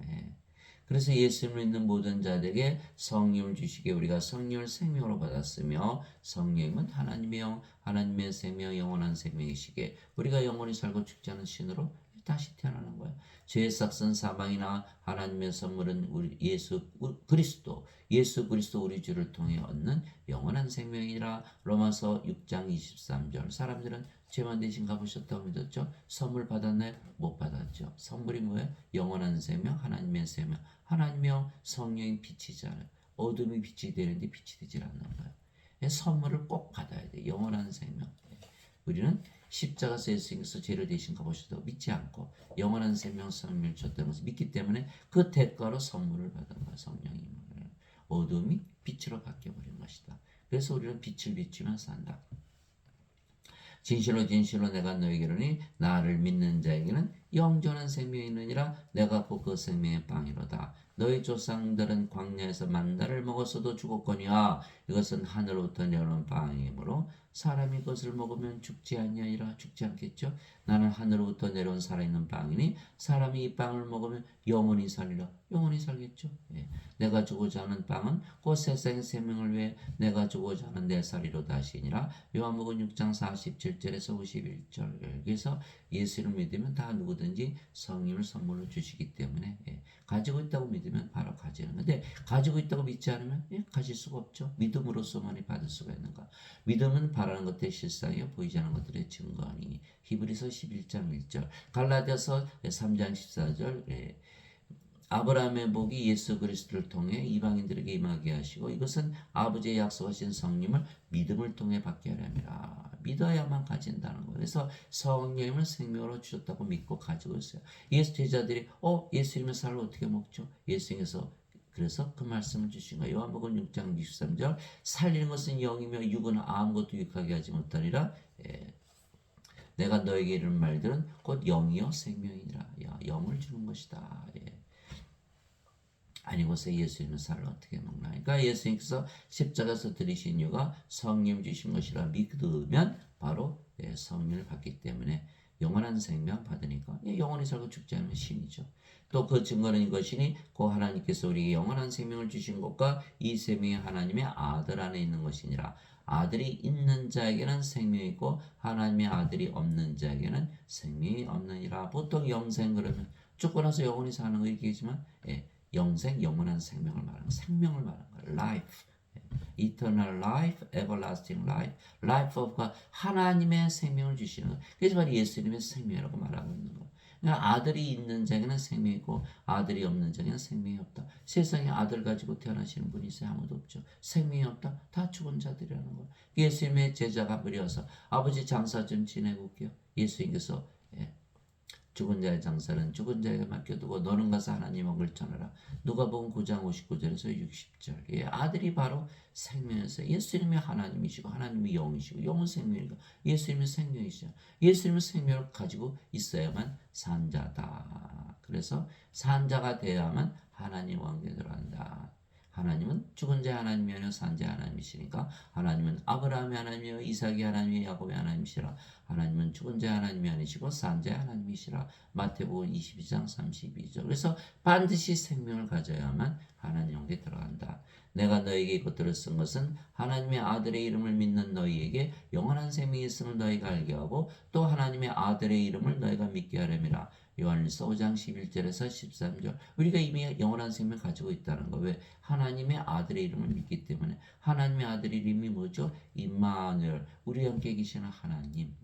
그래서 예수님을 믿는 모든 자들에게 성령을 주시기에 우리가 성령을 생명으로 받았으며 성령은 하나님의 영, 하나님의 생명, 영원한 생명이시기에 우리가 영원히 살고 죽지 않은 신으로 다시 태어나는 거예요. 죄의 삭은 사망이나 하나님의 선물은 우리 예수 그리스도 우리 주를 통해 얻는 영원한 생명이라. 로마서 6장 23절. 사람들은 죄만 대신 갚으셨다고 믿었죠. 선물 받았나요? 못 받았죠. 선물이 뭐예요? 영원한 생명, 하나님의 생명. 하나님의 성령이 빛이잖아요. 어둠이 빛이 되는데 빛이 되질 않는 거예요. 선물을 꼭 받아야 돼. 영원한 생명. 우리는 십자가에서 예수님께서 죄를 대신 갚으셨다고 믿지 않고 영원한 생명 성령을 줬다는 것을 믿기 때문에 그 대가로 선물을 받은 거야. 성령이 어둠이 빛으로 바뀌어버린 것이다. 그래서 우리는 빛을 비추며 산다. 진실로 진실로 내가 너에게 이르니 나를 믿는 자에게는 영존한 생명이 있느니라. 내가 곧 그 생명의 빵이로다. 너희 조상들은 광야에서 만나를 먹었어도 죽었거니와 이것은 하늘로부터 내려오는 빵이므로 사람이 그것을 먹으면 죽지 아니하리라. 죽지 않겠죠. 나는 하늘로부터 내려온 살아있는 빵이니 사람이 이 빵을 먹으면 영원히 살리라. 영원히 살겠죠. 내가 주고자 하는 빵은 곧 세상의 생명을 위해 내가 주고자 하는 내 살이로다 하시니라. 요한복음 6장 47절에서 51절. 그래서 예수를 믿으면 다 누구든지 성령을 선물로 주시기 때문에 가지고 있다고 믿으면 바로 가지는 건데 가지고 있다고 믿지 않으면 가질 수가 없죠. 믿음으로서만이 받을 수가 있는 거. 믿음은 바라는 것들의 실상이요 보이지 않는 것들의 증거니. 히브리서 11장 1절. 갈라디아서 3장 14절. 아브라함의 복이 예수 그리스도를 통해 이방인들에게 임하게 하시고 이것은 아버지의 약속하신 성령을 믿음을 통해 받게 하려니라. 믿어야만 가진다는 거예요. 그래서 성령을 생명으로 주셨다고 믿고 가지고 있어요. 예수 제자들이 예수님의 살을 어떻게 먹죠? 예수님께서 그래서 그 말씀을 주신 거예요. 요한복음 6장 63절 살리는 것은 영이며 육은 아무것도 유익하게 하지 못하리라. 예. 내가 너에게 이른 말들은 곧 영이요 생명이니라. 야, 영을 주는 것이다. 예. 아니고서 예수님의 살을 어떻게 먹나? 그러니까 예수님께서 십자가에서 들이신 이유가 성령 주신 것이라 믿으면 바로 예, 성령을 받기 때문에 영원한 생명 받으니까 예, 영원히 살고 죽지 않으면 신이죠. 또 그 증거는 이것이니 그 하나님께서 우리에게 영원한 생명을 주신 것과 이 생명이 하나님의 아들 안에 있는 것이니라. 아들이 있는 자에게는 생명이 있고 하나님의 아들이 없는 자에게는 생명이 없느니라. 보통 영생 그러면 죽고 나서 영원히 사는 거 얘기하지만 예, 영생, 영원한 생명을 말하는 생명을 말하는 거예요. life, eternal life, everlasting life, life of가 하나님의 생명을 주시는 거예요. 그래서 바로 예수님의 생명이라고 말하고 있는 거예요. 그러니까 아들이 있는 자에게는 생명이 있고 아들이 없는 자에게는 생명이 없다. 세상에 아들 가지고 태어나시는 분이 있어요? 아무도 없죠. 생명이 없다? 다 죽은 자들이라는 거예요. 예수님의 제자가 무려서 아버지 장사 좀 지내고 올게요. 예수님께서 죽은 자의 장사는 죽은 자에게 맡겨두고 너는 가서 하나님 억을 전하라. 누가복음 9장 59절에서 60절. 예, 아들이 바로 생명이었어요. 예수님이 하나님이시고 하나님이 영이시고 영은 생명이니까 예수님이 생명이시죠. 예수님은 생명을 가지고 있어야만 산 자다. 그래서 산 자가 되어야만 하나님 왕국에 들어간다. 하나님은 죽은 자 하나님이 아니라 산 자 하나님이시니까 하나님은 아브라함의 하나님이요 이삭의 하나님이요 야곱의 하나님이시라. 하나님은 죽은 자 하나님이 아니시고 산 자 하나님이시라. 마태복음 22장 32절. 그래서 반드시 생명을 가져야만 하나님 영에 들어간다. 내가 너에게 이것들을 쓴 것은 하나님의 아들의 이름을 믿는 너희에게 영원한 생명이 있음을 너희가 알게 하고 또 하나님의 아들의 이름을 너희가 믿게 하려니라. 요한일서 5장 11절에서 13절. 우리가 이미 영원한 생명을 가지고 있다는 거. 왜? 하나님의 아들의 이름을 믿기 때문에. 하나님의 아들 이름이 뭐죠? 임마누엘. 우리 함께 계시는 하나님.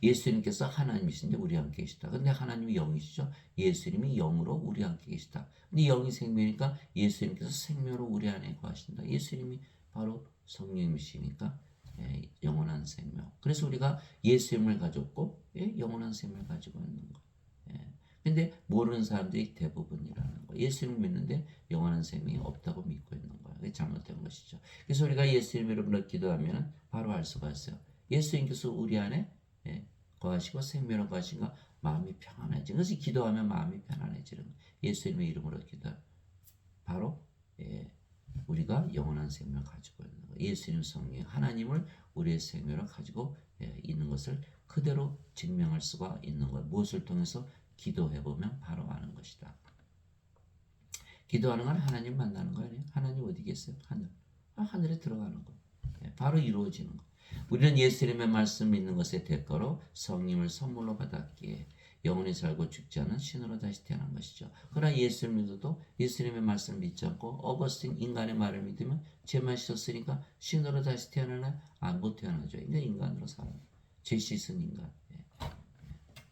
예수님께서 하나님이신데 우리 함께 계시다. 근데 하나님이 영이시죠? 예수님이 영으로 우리 함께 계시다. 근데 영이 생명이니까 예수님께서 생명으로 우리 안에 거하신다. 예수님이 바로 성령이시니까 예, 영원한 생명. 그래서 우리가 예수님을 가졌고 예, 영원한 생명을 가지고 있는 거. 예. 근데 모르는 사람들이 대부분이라는 거. 예수님을 믿는데 영원한 생명이 없다고 믿고 있는 거야. 그게 잘못된 것이죠. 그래서 우리가 예수님 이름으로 기도하면 바로 알 수가 있어요. 예수님께서 우리 안에 예, 거하시고 생명을 거하시니까 마음이 평안해지는 그래서 기도하면 마음이 편안해지는 거예요. 예수님의 이름으로 기도 바로 예, 우리가 영원한 생명을 가지고 있는 거예요. 예수님 성령 하나님을 우리의 생명을 가지고 예, 있는 것을 그대로 증명할 수가 있는 거예요. 무엇을 통해서 기도해보면 바로 아는 것이다. 기도하는 건 하나님 만나는 거 아니에요? 하나님 어디 계세요? 하늘. 하늘에 들어가는 거. 예, 바로 이루어지는 거. 우리는 예수님의 말씀 믿는 것의 대가로 성령을 선물로 받았기에 영원히 살고 죽지 않은 신으로 다시 태어난 것이죠. 그러나 예수를 믿어도 예수님의 말씀을 믿지 않고 어거스틴 인간의 말을 믿으면 죄만 씻었으니까 신으로 다시 태어나나? 못 태어나죠. 그러니까 인간으로 살아요. 죄 씻은 인간.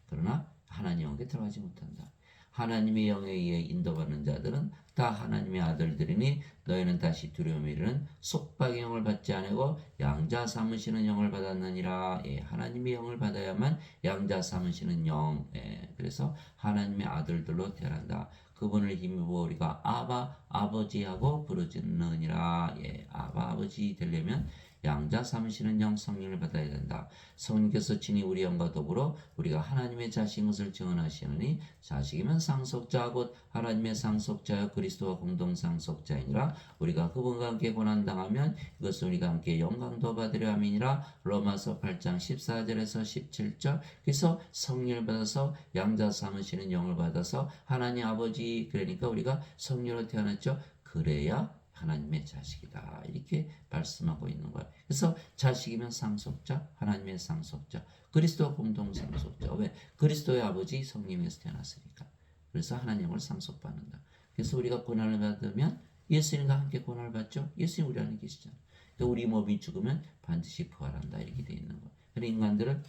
그러나 하나님 영에 들어가지 못한다. 하나님의 영에 의해 인도받는 자들은 다 하나님의 아들들이니 너희는 다시 두려움이 이르는 속박의 영을 받지 아니고 양자 삼으시는 영을 받았느니라. 예, 하나님의 영을 받아야만 양자 삼으시는 영. 예, 그래서 하나님의 아들들로 태어난다. 그분을 힘입어 우리가 아바 아버지하고 부르짖느니라. 예, 아바 아버지 되려면 양자 삼으시는 영 성령을 받아야 된다. 성령께서 친히 우리 영과 더불어 우리가 하나님의 자식인 것을 증언하시느니 자식이면 상속자 곧 하나님의 상속자여 그리스도와 공동 상속자이니라. 우리가 그분과 함께 고난당하면 이것은 우리가 함께 영광도 받으려 함이니라. 로마서 8장 14절에서 17절. 그래서 성령을 받아서 양자 삼으시는 영을 받아서 하나님 아버지 그러니까 우리가 성령으로 태어났죠. 그래야 하나님의 자식이다. 이렇게 말씀하고 있는 거예요. 그래서 자식이면 상속자, 하나님의 상속자, 그리스도 공동 상속자. 왜? 그리스도의 아버지 성령에서 태어났으니까. 그래서 하나님을 상속받는다. 그래서 우리가 고난을 받으면 예수님과 함께 고난을 받죠. 예수님 우리 안에 계시잖아요. 그러니까 우리 몸이 죽으면 반드시 부활한다. 이렇게 돼 있는 거예요. 그래서 인간들은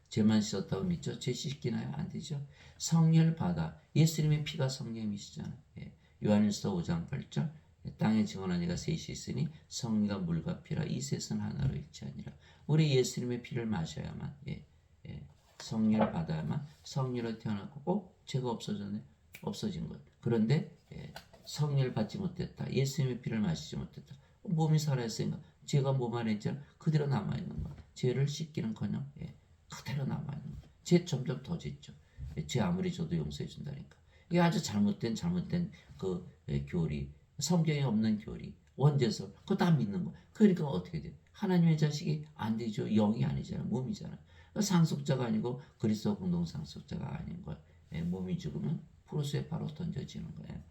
죄만 씻었다고 믿죠? 죄 씻기나요? 안 되죠. 성령을 받아. 예수님의 피가 성령이시잖아요. 예. 요한일서 5장 8절 땅에 증언한 이가 셋이 있으니 성리가 물과 피라 이 셋은 하나로 일치하니라. 우리 예수님의 피를 마셔야만 성령을 받아야만 성령으로 태어났고 죄가 없어졌네. 없어진 거예요. 그런데 성령을 받지 못했다. 예수님의 피를 마시지 못했다. 몸이 살아있으니까 죄가 몸 안에 있잖아. 그대로 남아있는 거야. 죄를 씻기는커녕 그대로 남아있는 거야. 죄 점점 더 짓죠. 죄 아무리 줘도 용서해 준다니까. 이게 아주 잘못된 그 교리, 성경에 없는 교리, 원죄설, 그거 다 믿는 거. 그러니까 어떻게 돼? 하나님의 자식이 안 되죠. 영이 아니잖아. 몸이잖아. 상속자가 아니고 그리스도 공동 상속자가 아닌 거야. 몸이 죽으면 프로스에 바로 던져지는 거예요.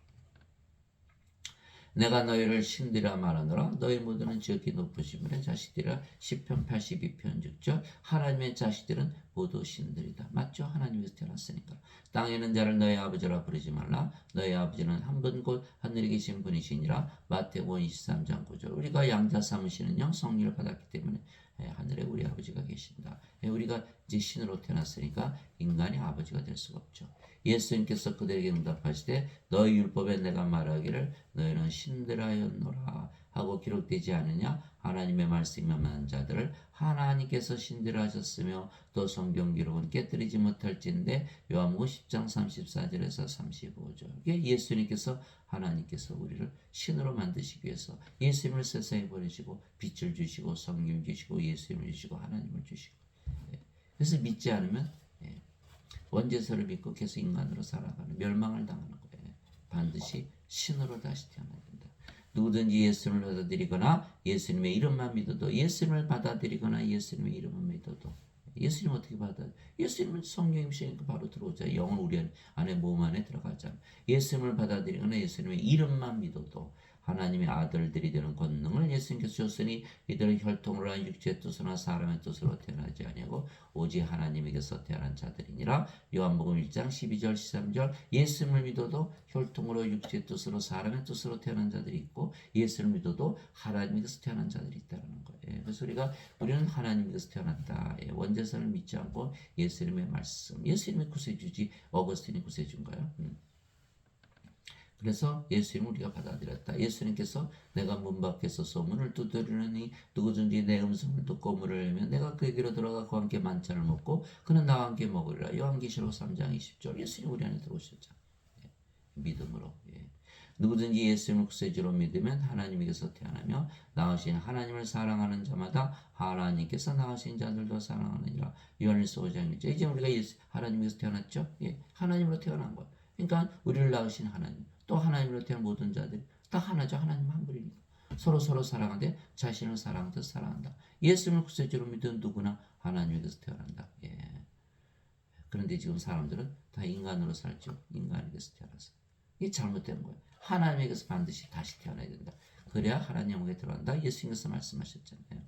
내가 너희를 신들이라 말하노라. 너희 모두는 지극히 높으심으로 자식들이라. 시편 82편 6절. 하나님의 자식들은 모두 신들이다. 맞죠? 하나님께서 태어났으니까. 땅에 있는 자를 너희 아버지라 부르지 말라. 너희 아버지는 한 분 곧 하늘에 계신 분이시니라. 마태복음 23장 9절. 우리가 양자 삼으시는 영 성령을 받았기 때문에 하늘에 우리 아버지가 계신다. 우리가 이제 신으로 태어났으니까 인간이 아버지가 될 수가 없죠. 예수님께서 그들에게 응답하시되 너희 율법에 내가 말하기를 너희는 신들하였노라 하고 기록되지 않느냐. 하나님의 말씀에 만난 자들을 하나님께서 신들하셨으며 또 성경 기록은 깨뜨리지 못할진데 요한복음 10장 34절에서 35절. 이게 예수님께서 하나님께서 우리를 신으로 만드시기 위해서 예수님을 세상에 보내시고 빛을 주시고 성령 주시고 예수님을 주시고 하나님을 주시고. 그래서 믿지 않으면 원죄서를 믿고 계속 인간으로 살아가는 멸망을 당하는 거예요. 반드시 신으로 다시 태어나야 된다. 누구든지 예수님을 받아들이거나 예수님의 이름만 믿어도 예수님을 받아들이거나 예수님의 이름만 믿어도 예수님 어떻게 받아? 예수님은 성령이시니까 바로 들어오자. 영은 우리 안에 몸 안에 들어가자. 예수님을 받아들이거나 예수님의 이름만 믿어도 하나님의 아들들이 되는 권능을 예수님께서 주셨으니 이들은 혈통으로 한 육체의 뜻으로나 사람의 뜻으로 태어나지 아니하고 오직 하나님에게서 태어난 자들이니라. 요한복음 1장 12절 13절. 예수님을 믿어도 혈통으로 육체의 뜻으로 사람의 뜻으로 태어난 자들이 있고 예수를 믿어도 하나님에게서 태어난 자들이 있다는 거예요. 그래서 우리는 하나님에게서 태어났다. 원죄선을 믿지 않고 예수님의 말씀, 예수님의 구세주지. 어거스틴이 구세주인가요? 그래서 예수님을 우리가 받아들였다. 예수님께서 내가 문 밖에서 소문을 두드리느니 누구든지 내 음성을 듣고 문을 열면 내가 그에게로 들어가 그와 함께 만찬을 먹고 그는 나와 함께 먹으리라. 요한계시록 3장 20절. 예수님 우리 안에 들어오셨죠. 믿음으로. 누구든지 예수님을 구세주로 믿으면 하나님에게서 태어나며 나으신 하나님을 사랑하는 자마다 하나님께서 나으신 자들도 사랑하느니라. 요한일서 5장 1절. 이제 우리가 하나님에게서 태어났죠. 하나님으로 태어난 거예요. 그러니까 우리를 낳으신 하나님, 또 하나님으로 태어난 모든 자들이 다 하나죠. 하나님 한 분이니까. 서로 사랑하되 자신을 사랑하듯 사랑한다. 예수님을 구세주로 믿은 누구나 하나님에게서 태어난다. 그런데 지금 사람들은 다 인간으로 살죠. 인간에게서 태어나서. 이게 잘못된 거예요. 하나님에게서 반드시 다시 태어나야 된다. 그래야 하나님 영역에 들어간다. 예수님께서 말씀하셨잖아요.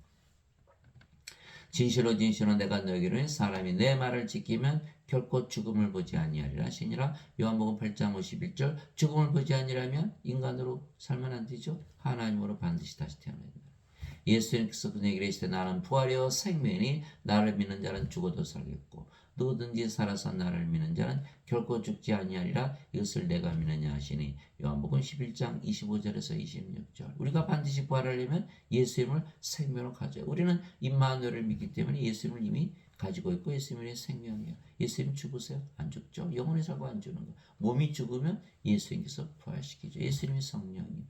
진실로 내가 너에게로 사람이 내 말을 지키면 결코 죽음을 보지 아니하리라 하시니라. 요한복음 8장 51절. 죽음을 보지 아니라면 인간으로 살면 안 되죠. 하나님으로 반드시 다시 태어나야 된다. 예수님께서 그에게 이르시되 나는 부활이요 생명이니 나를 믿는 자는 죽어도 살겠고 누구든지 살아서 나를 믿는 자는 결코 죽지 아니하리라. 이것을 내가 믿느냐 하시니. 요한복음 11장 25절에서 26절. 우리가 반드시 부활하려면 예수님을 생명으로 가져요. 우리는 임마누엘을 믿기 때문에 예수님을 이미 가지고 있고 예수님의 생명이에요. 예수님 죽으세요? 안 죽죠. 영원히 살고 안 죽는 거. 몸이 죽으면 예수님께서 부활시키죠. 예수님이 성령이에요.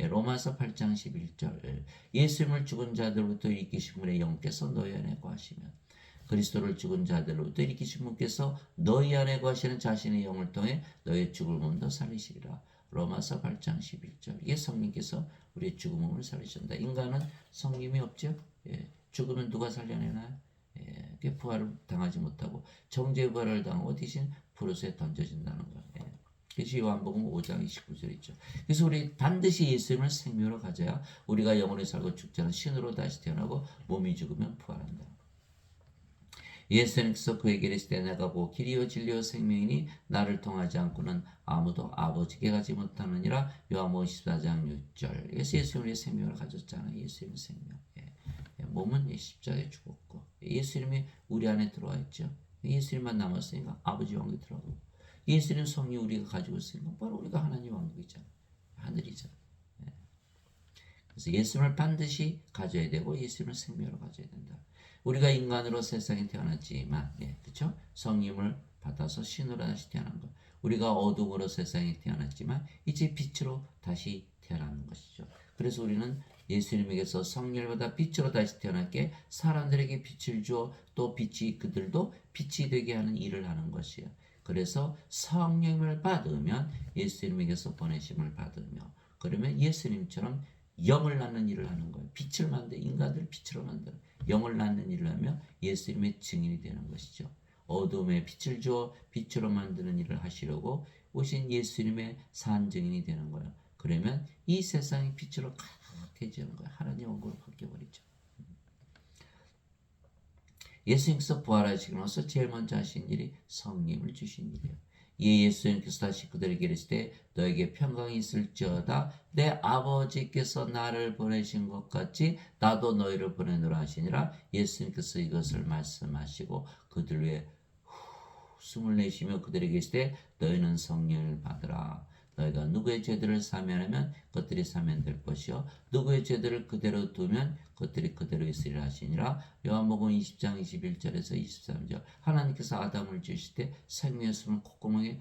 로마서 8장 11절. 예수님을 죽은 자들로부터 일으키신 분의 영께서 너희 안에 거하시면 그리스도를 죽은 자들로부터 일으키신 분께서 너희 안에 거하시는 자신의 영을 통해 너의 죽을 몸도 살리시리라. 로마서 8장 11절. 이게 성령께서 우리의 죽은 몸을 살리신다. 인간은 성님이 없죠. 죽으면 누가 살려내나요? 부활을 당하지 못하고 정죄 부활을 당하고 대신 불옷에 던져진다는 거예요. 그래서 요한복음 5장 29절 있죠. 그래서 우리 반드시 예수님을 생명으로 가져야 우리가 영원히 살고 죽지 않은 신으로 다시 태어나고 몸이 죽으면 부활한다. 예수님께서 그에게 이르시되 내가 곧 길이요 진리요 생명이니 나를 통하지 않고는 아무도 아버지께 가지 못하느니라. 요한복음 14장 6절. 그래서 예수님의 생명을 가졌잖아요. 예수님의 생명. 몸은 십자가에 죽었고 예수님이 우리 안에 들어와 있죠. 예수님만 남았으니까 아버지 왕국에 들어가고 예수님 성령 우리가 가지고 있으니까 바로 우리가 하나님 왕국이잖아요. 하늘이잖아요. 그래서 예수님을 반드시 가져야 되고 예수님을 생명으로 가져야 된다. 우리가 인간으로 세상에 태어났지만, 그렇죠? 성령을 받아서 신으로 다시 태어난 것. 우리가 어둠으로 세상에 태어났지만 이제 빛으로 다시 태어나는 것이죠. 그래서 우리는 예수님에게서 성령을 받아 빛으로 다시 태어났게 사람들에게 빛을 주어 또 빛이 그들도 빛이 되게 하는 일을 하는 것이에요. 그래서 성령을 받으면 예수님에게서 보내심을 받으며 그러면 예수님처럼 영을 낳는 일을 하는 거예요. 빛을 만들 인간들을 빛으로 만드는 영을 낳는 일을 하며 예수님의 증인이 되는 것이죠. 어둠에 빛을 주어 빛으로 만드는 일을 하시려고 오신 예수님의 산 증인이 되는 거예요. 그러면 이 세상이 빛으로 가득해지는 거예요. 하나님의 얼굴로 바뀌어버리죠. 예수님께서 부활하시고나서 제일 먼저 하신 일이 성령을 주신 일이에요. 예수님께서 다시 그들에게 이르시되 너에게 평강이 있을지어다 내 아버지께서 나를 보내신 것 같이 나도 너희를 보내노라 하시니라. 예수님께서 이것을 말씀하시고 그들 위에 숨을 내쉬며 그들에게 이르시되 너희는 성령을 받으라. 너희가 누구의 죄들을 사면하면 그것들이 사면될 것이요 누구의 죄들을 그대로 두면 그것들이 그대로 있으리라 하시니라. 요한복음 20장 21절에서 23절. 하나님께서 아담을 지으실 때 생명의 숨을 콧구멍에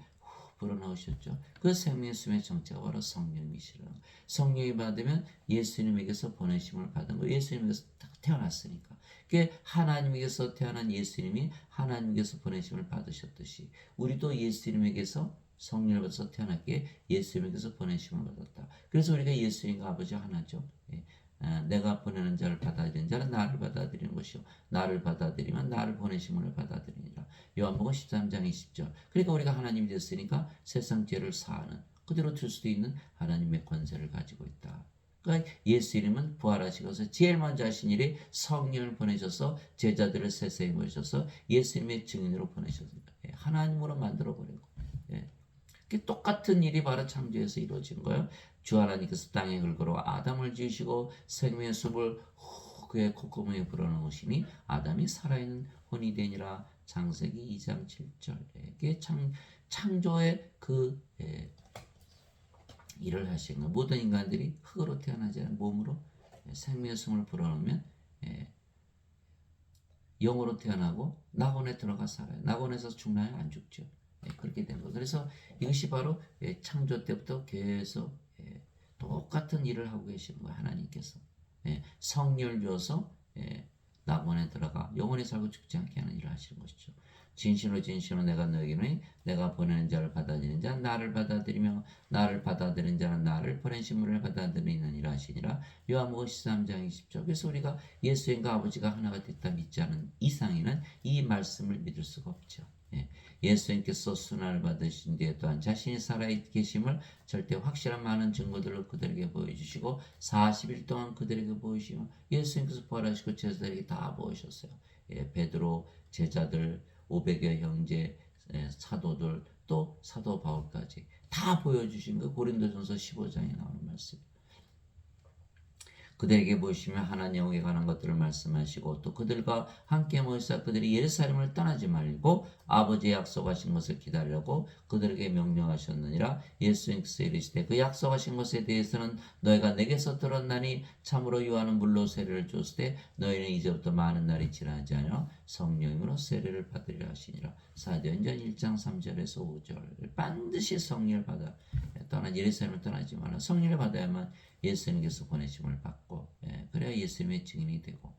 불어넣으셨죠. 그 생명의 숨의 정체가 바로 성령이시라. 성령이 받으면 예수님에게서 보내심을 받은 거예요. 예수님에게서 태어났으니까. 그게 하나님에게서 태어난 예수님이 하나님께서 보내심을 받으셨듯이 우리도 예수님에게서 성령을 받아서 태어났기에 예수님께서 보내심을 받았다. 그래서 우리가 예수님과 아버지 하나죠. 내가 보내는 자를 받아들이는 자는 나를 받아들이는 것이요 나를 받아들이면 나를 보내심을 받아들이니라. 요한복음 13장 20절. 그러니까 우리가 하나님이 됐으니까 세상 죄를 사하는 그대로 둘 수도 있는 하나님의 권세를 가지고 있다. 그러니까 예수 이름은 부활하시고서 제일 먼저 하신 일이 성령을 보내셔서 제자들을 세상에 모셔서 예수님의 증인으로 보내셨습니다. 하나님으로 만들어버리고 똑같은 일이 바로 창조에서 이루어진 거예요. 주 하나님께서 땅에 긁으러 아담을 지으시고 생명의 숲을 그의 콧구멍에 불어넣으시니 아담이 살아있는 혼이 되니라. 창세기 2장 7절. 이게 창조의 그 일을 하신 거예요. 모든 인간들이 흙으로 태어나지 않은 몸으로 생명의 숨을 불어넣으면 영으로 태어나고 낙원에 들어가 살아요. 낙원에서 죽나요? 안 죽죠. 그렇게 된 거. 그래서 이것이 바로 창조 때부터 계속 똑같은 일을 하고 계시는 거예요. 하나님께서 성령을 주어서 낙원에 들어가 영원히 살고 죽지 않게 하는 일을 하시는 것이죠. 진실로 진실로 내가 너에게는 내가 보내는 자를 받아들이는 자 나를 받아들이며 나를 받아들이는 자는 나를 보내신 분을 받아들이는 일을 하시니라. 요한복음 13장 20절. 그래서 우리가 예수님과 아버지가 하나가 됐다 믿지 않은 이상에는 이 말씀을 믿을 수가 없죠. 예수님께서 순환을 받으신 뒤에 또한 자신이 살아계심을 절대 확실한 많은 증거들을 그들에게 보여주시고 40일 동안 그들에게 보이시며 예수님께서 부활하시고 제자들에게 다 보이셨어요. 베드로, 제자들, 500여 형제, 사도들 또 사도 바울까지 다 보여주신 거 고린도전서 15장에 나오는 말씀. 그들에게 보시며 하나님에게 관한 것들을 말씀하시고 또 그들과 함께 모여서 그들이 예루살렘을 떠나지 말고 아버지의 약속하신 것을 기다리려고 그들에게 명령하셨느니라. 예수님께서 이르시되 그 약속하신 것에 대해서는 너희가 내게서 들었나니 참으로 요한은 물로 세례를 줬으되 너희는 이제부터 많은 날이 지나지 않으며 성령으로 세례를 받으리라 하시니라. 사도행전 1장 3절에서 5절. 반드시 성령을 받아 예루살렘을 떠나지 말라. 성령을 받아야만 예수님께서 보내심을 받고 그래야 예수님의 증인이 되고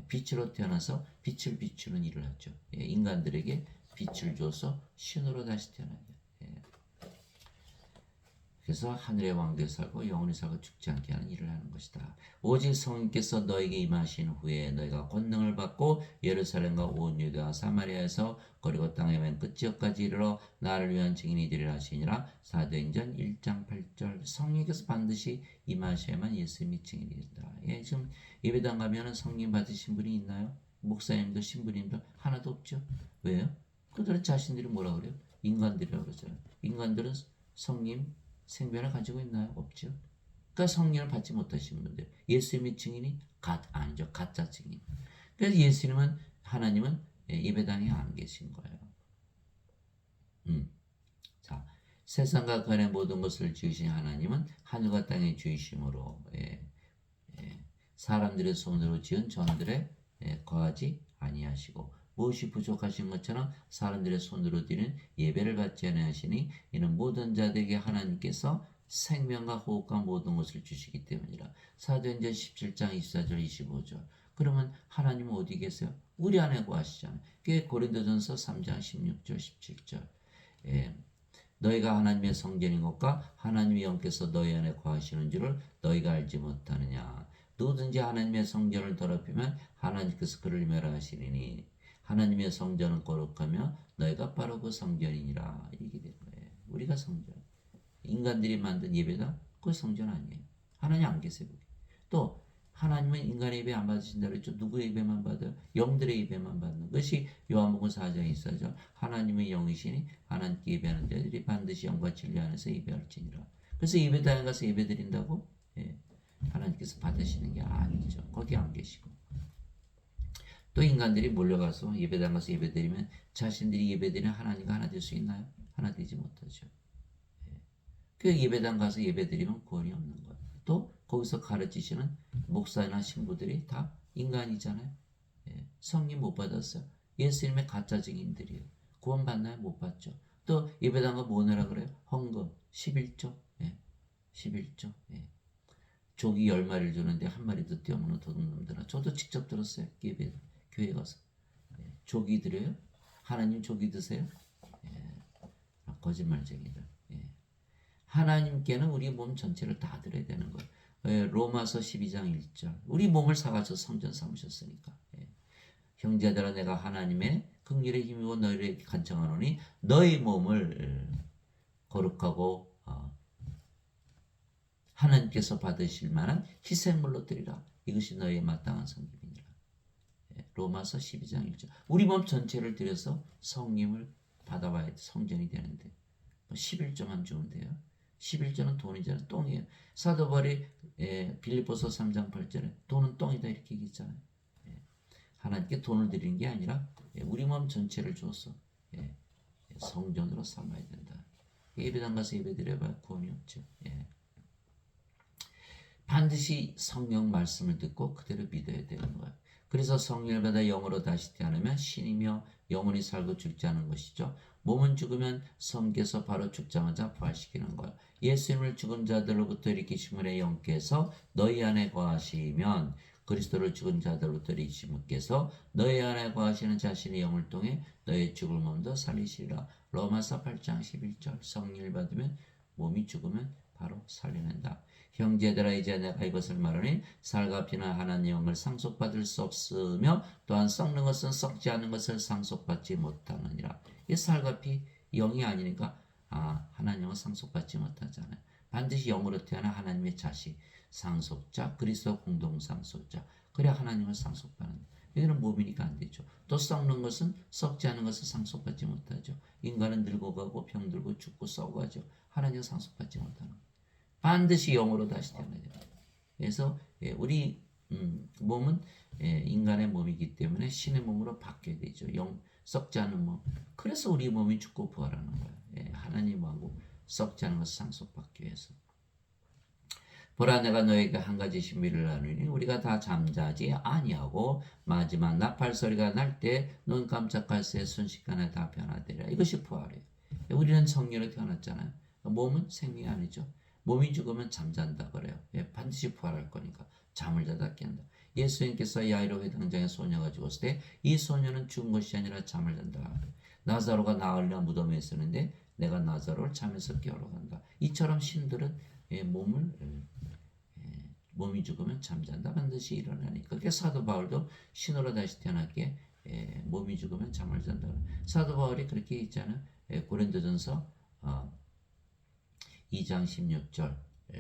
빛으로 태어나서 빛을 비추는 일을 하죠. 인간들에게 빛을 줘서 신으로 다시 태어나게. 그래서 하늘의 왕국에 살고 영원히 살고 죽지 않게 하는 일을 하는 것이다. 오직 성령께서 너에게 임하신 후에 너희가 권능을 받고 예루살렘과 온 유대와 사마리아에서 그리고 땅의 맨 끝지역까지 이르러 나를 위한 증인이 되리라 하시니라. 사도행전 1장 8절. 성령께서 반드시 임하셔야만 예수님이 증인이 된다. 지금 예배당 가면은 성령 받으신 분이 있나요? 목사님도 신부님도 하나도 없죠. 왜요? 그들은 자신들이 뭐라 그래요? 인간들이라고 그러잖아요. 인간들은 성령 생명을 가지고 있나요? 없죠. 그러니까 성령을 받지 못하신 분들, 예수님의 증인이 아니죠. 가짜 증인. 그래서 예수님은 하나님은 예배당에 안 계신 거예요. 자, 세상과 그 안의 모든 것을 지으신 하나님은 하늘과 땅의 주이심으로 사람들의 손으로 지은 전들에 거하지 아니하시고 무엇이 부족하신 것처럼 사람들의 손으로 드리는 예배를 받지 아니하시니 이는 모든 자들에게 하나님께서 생명과 호흡과 모든 것을 주시기 때문이라. 사도행전 17장 24절 25절. 그러면 하나님은 어디 계세요? 우리 안에 거하시잖아요. 그게 고린도전서 3장 16절 17절. 예. 너희가 하나님의 성전인 것과 하나님의 영께서 너희 안에 거하시는 줄을 너희가 알지 못하느냐. 누구든지 하나님의 성전을 더럽히면 하나님께서 그를 멸하시리니 하나님의 성전은 거룩하며 너희가 바로 그 성전이니라. 이렇게 된 거예요. 우리가 성전. 인간들이 만든 예배가 그 성전 아니에요. 하나님 안 계세요. 또 하나님은 인간의 예배 안 받으신다 그랬죠. 누구의 예배만 받아요? 영들의 예배만 받는 것이 요한복음 4장 24절. 하나님의 영이시니 하나님께 예배하는 자들이 반드시 영과 진리 안에서 예배할지니라. 그래서 예배당에 가서 예배 드린다고? 예. 하나님께서 받으시는 게 아니죠. 거기 안 계시고. 또 인간들이 몰려가서 예배당 가서 예배 드리면 자신들이 예배 드리는 하나님과 하나 될 수 있나요? 하나 되지 못하죠. 그 예배당 가서 예배 드리면 구원이 없는 거예요. 또 거기서 가르치시는 목사나 신부들이 다 인간이잖아요. 예, 성령 못 받았어요. 예수님의 가짜 증인들이에요. 구원 받나요? 못 받죠. 또 예배당 가 뭐 내라 그래요? 헌금, 11조. 예, 11조. 예. 조기 10마리를 주는데 한 마리도 떼어먹는 도둑놈들아. 저도 직접 들었어요. 예배 교회 가서. 예, 조기 드려요? 하나님 조기 드세요? 예, 거짓말쟁이들. 예. 하나님께는 우리 몸 전체를 다 드려야 되는 거예요. 예, 로마서 12장 1절. 우리 몸을 사가서 성전 삼으셨으니까. 예. 형제들아 내가 하나님의 긍휼에 힘입어 너희를 간청하노니 너희 몸을 거룩하고 하나님께서 받으실 만한 희생물로 드리라. 이것이 너희의 마땅한 섬김이니라. 예, 로마서 12장 1절. 우리 몸 전체를 들여서 성님을 받아봐야 돼. 성전이 되는데 11조만 주면 돼요. 11조는 돈이잖아요. 똥이에요. 사도 바울이 빌립보서 3장 8절에 돈은 똥이다 이렇게 얘기했잖아요. 예, 하나님께 돈을 드리는 게 아니라 우리 몸 전체를 주어서 성전으로 삼아야 된다. 예배당 가서 예배 드려봐야 구원이 없죠. 예. 반드시 성령 말씀을 듣고 그대로 믿어야 되는 거예요. 그래서 성령을 받아 영으로 다시 태어나면 신이며 영혼이 살고 죽지 않은 것이죠. 몸은 죽으면 성께서 바로 죽자마자 부활시키는 거예요. 예수님을 죽은 자들로부터 일으키신 분의 영께서 너희 안에 거하시면 그리스도를 죽은 자들로부터 일으키신 분께서 너희 안에 거하시는 자신의 영을 통해 너희 죽을 몸도 살리시리라. 로마서 8장 11절. 성령을 받으면 몸이 죽으면 바로 살려낸다. 형제들아 이제 내가 이것을 말하니 살과 피는 하나님의 영을 상속받을 수 없으며 또한 썩는 것은 썩지 않은 것을 상속받지 못하느니라. 이 살과 피 영이 아니니까 하나님의 영을 상속받지 못하잖아요. 반드시 영으로 태어나 하나님의 자식 상속자 그리스도 공동 상속자 그래야 하나님을 상속받는 여기는 몸이니까 안 되죠. 또 썩는 것은 썩지 않은 것을 상속받지 못하죠. 인간은 늙어가고 병들고 죽고 썩어가죠. 하나님을 상속받지 못하는 거예요. 반드시 영으로 다시 태어나야 돼요. 그래서 우리 몸은 인간의 몸이기 때문에 신의 몸으로 바뀌어야 되죠. 영 썩지 않은 몸. 그래서 우리 몸이 죽고 부활하는 거예요. 하나님하고 썩지 않은 것을 상속받기 위해서. 보라 내가 너에게 한 가지 신비를 나누니 우리가 다 잠자지 아니하고 마지막 나팔 소리가 날 때 눈 깜짝할 새 순식간에 다 변화되리라. 이것이 부활이에요. 우리는 성령으로 태어났잖아요. 몸은 생명이 아니죠. 몸이 죽으면 잠잔다 그래요. 반드시 부활할 거니까 잠을 자다 깬다. 예수님께서 야이로 회당장에 소녀가 죽었을 때 이 소녀는 죽은 것이 아니라 잠을 잔다. 나사로가 나흘이나 무덤에 있었는데 내가 나사로를 잠에서 깨우러 간다. 이처럼 신들은 몸이 죽으면 잠잔다. 반드시 일어나니까. 그게 사도 바울도 신으로 다시 태어났기에 몸이 죽으면 잠을 잔다. 사도 바울이 그렇게 있잖아요. 고린도전서 2장 16절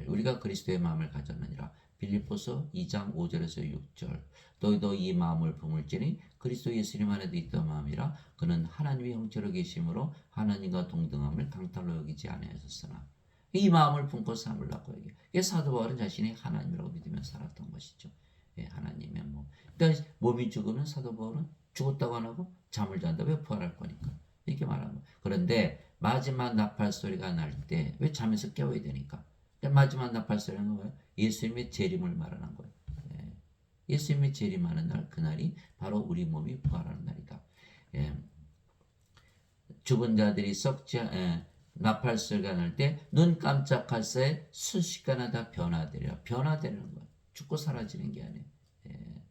우리가 그리스도의 마음을 가졌느니라. 빌립보서 2장 5절에서 6절 너희도 이 마음을 품을지니 그리스도 예수님 안에도 있던 마음이라 그는 하나님의 형체로 계심으로 하나님과 동등함을 강탈로 여기지 아니하셨으나 이 마음을 품고 삼으려고 얘기해요. 이게 사도 바울은 자신이 하나님이라고 믿으며 살았던 것이죠. 하나님의 몸. 그러니까 몸이 죽으면 사도 바울은 죽었다고 안 하고 잠을 잔다. 왜 부활할 거니까. 이렇게 말하는 거예요. 그런데 마지막 나팔 소리가 날 때 왜 잠에서 깨워야 되니까. 마지막 나팔 소리는 뭐예요? 예수님의 재림을 말하는 거예요. 예수님의 재림하는 날 그날이 바로 우리 몸이 부활하는 날이다. 예, 죽은 자들이 나팔 소리가 날 때 눈 깜짝할 새에 순식간에 다 변화되려. 변화되는 거야. 죽고 사라지는 게 아니에요. 예.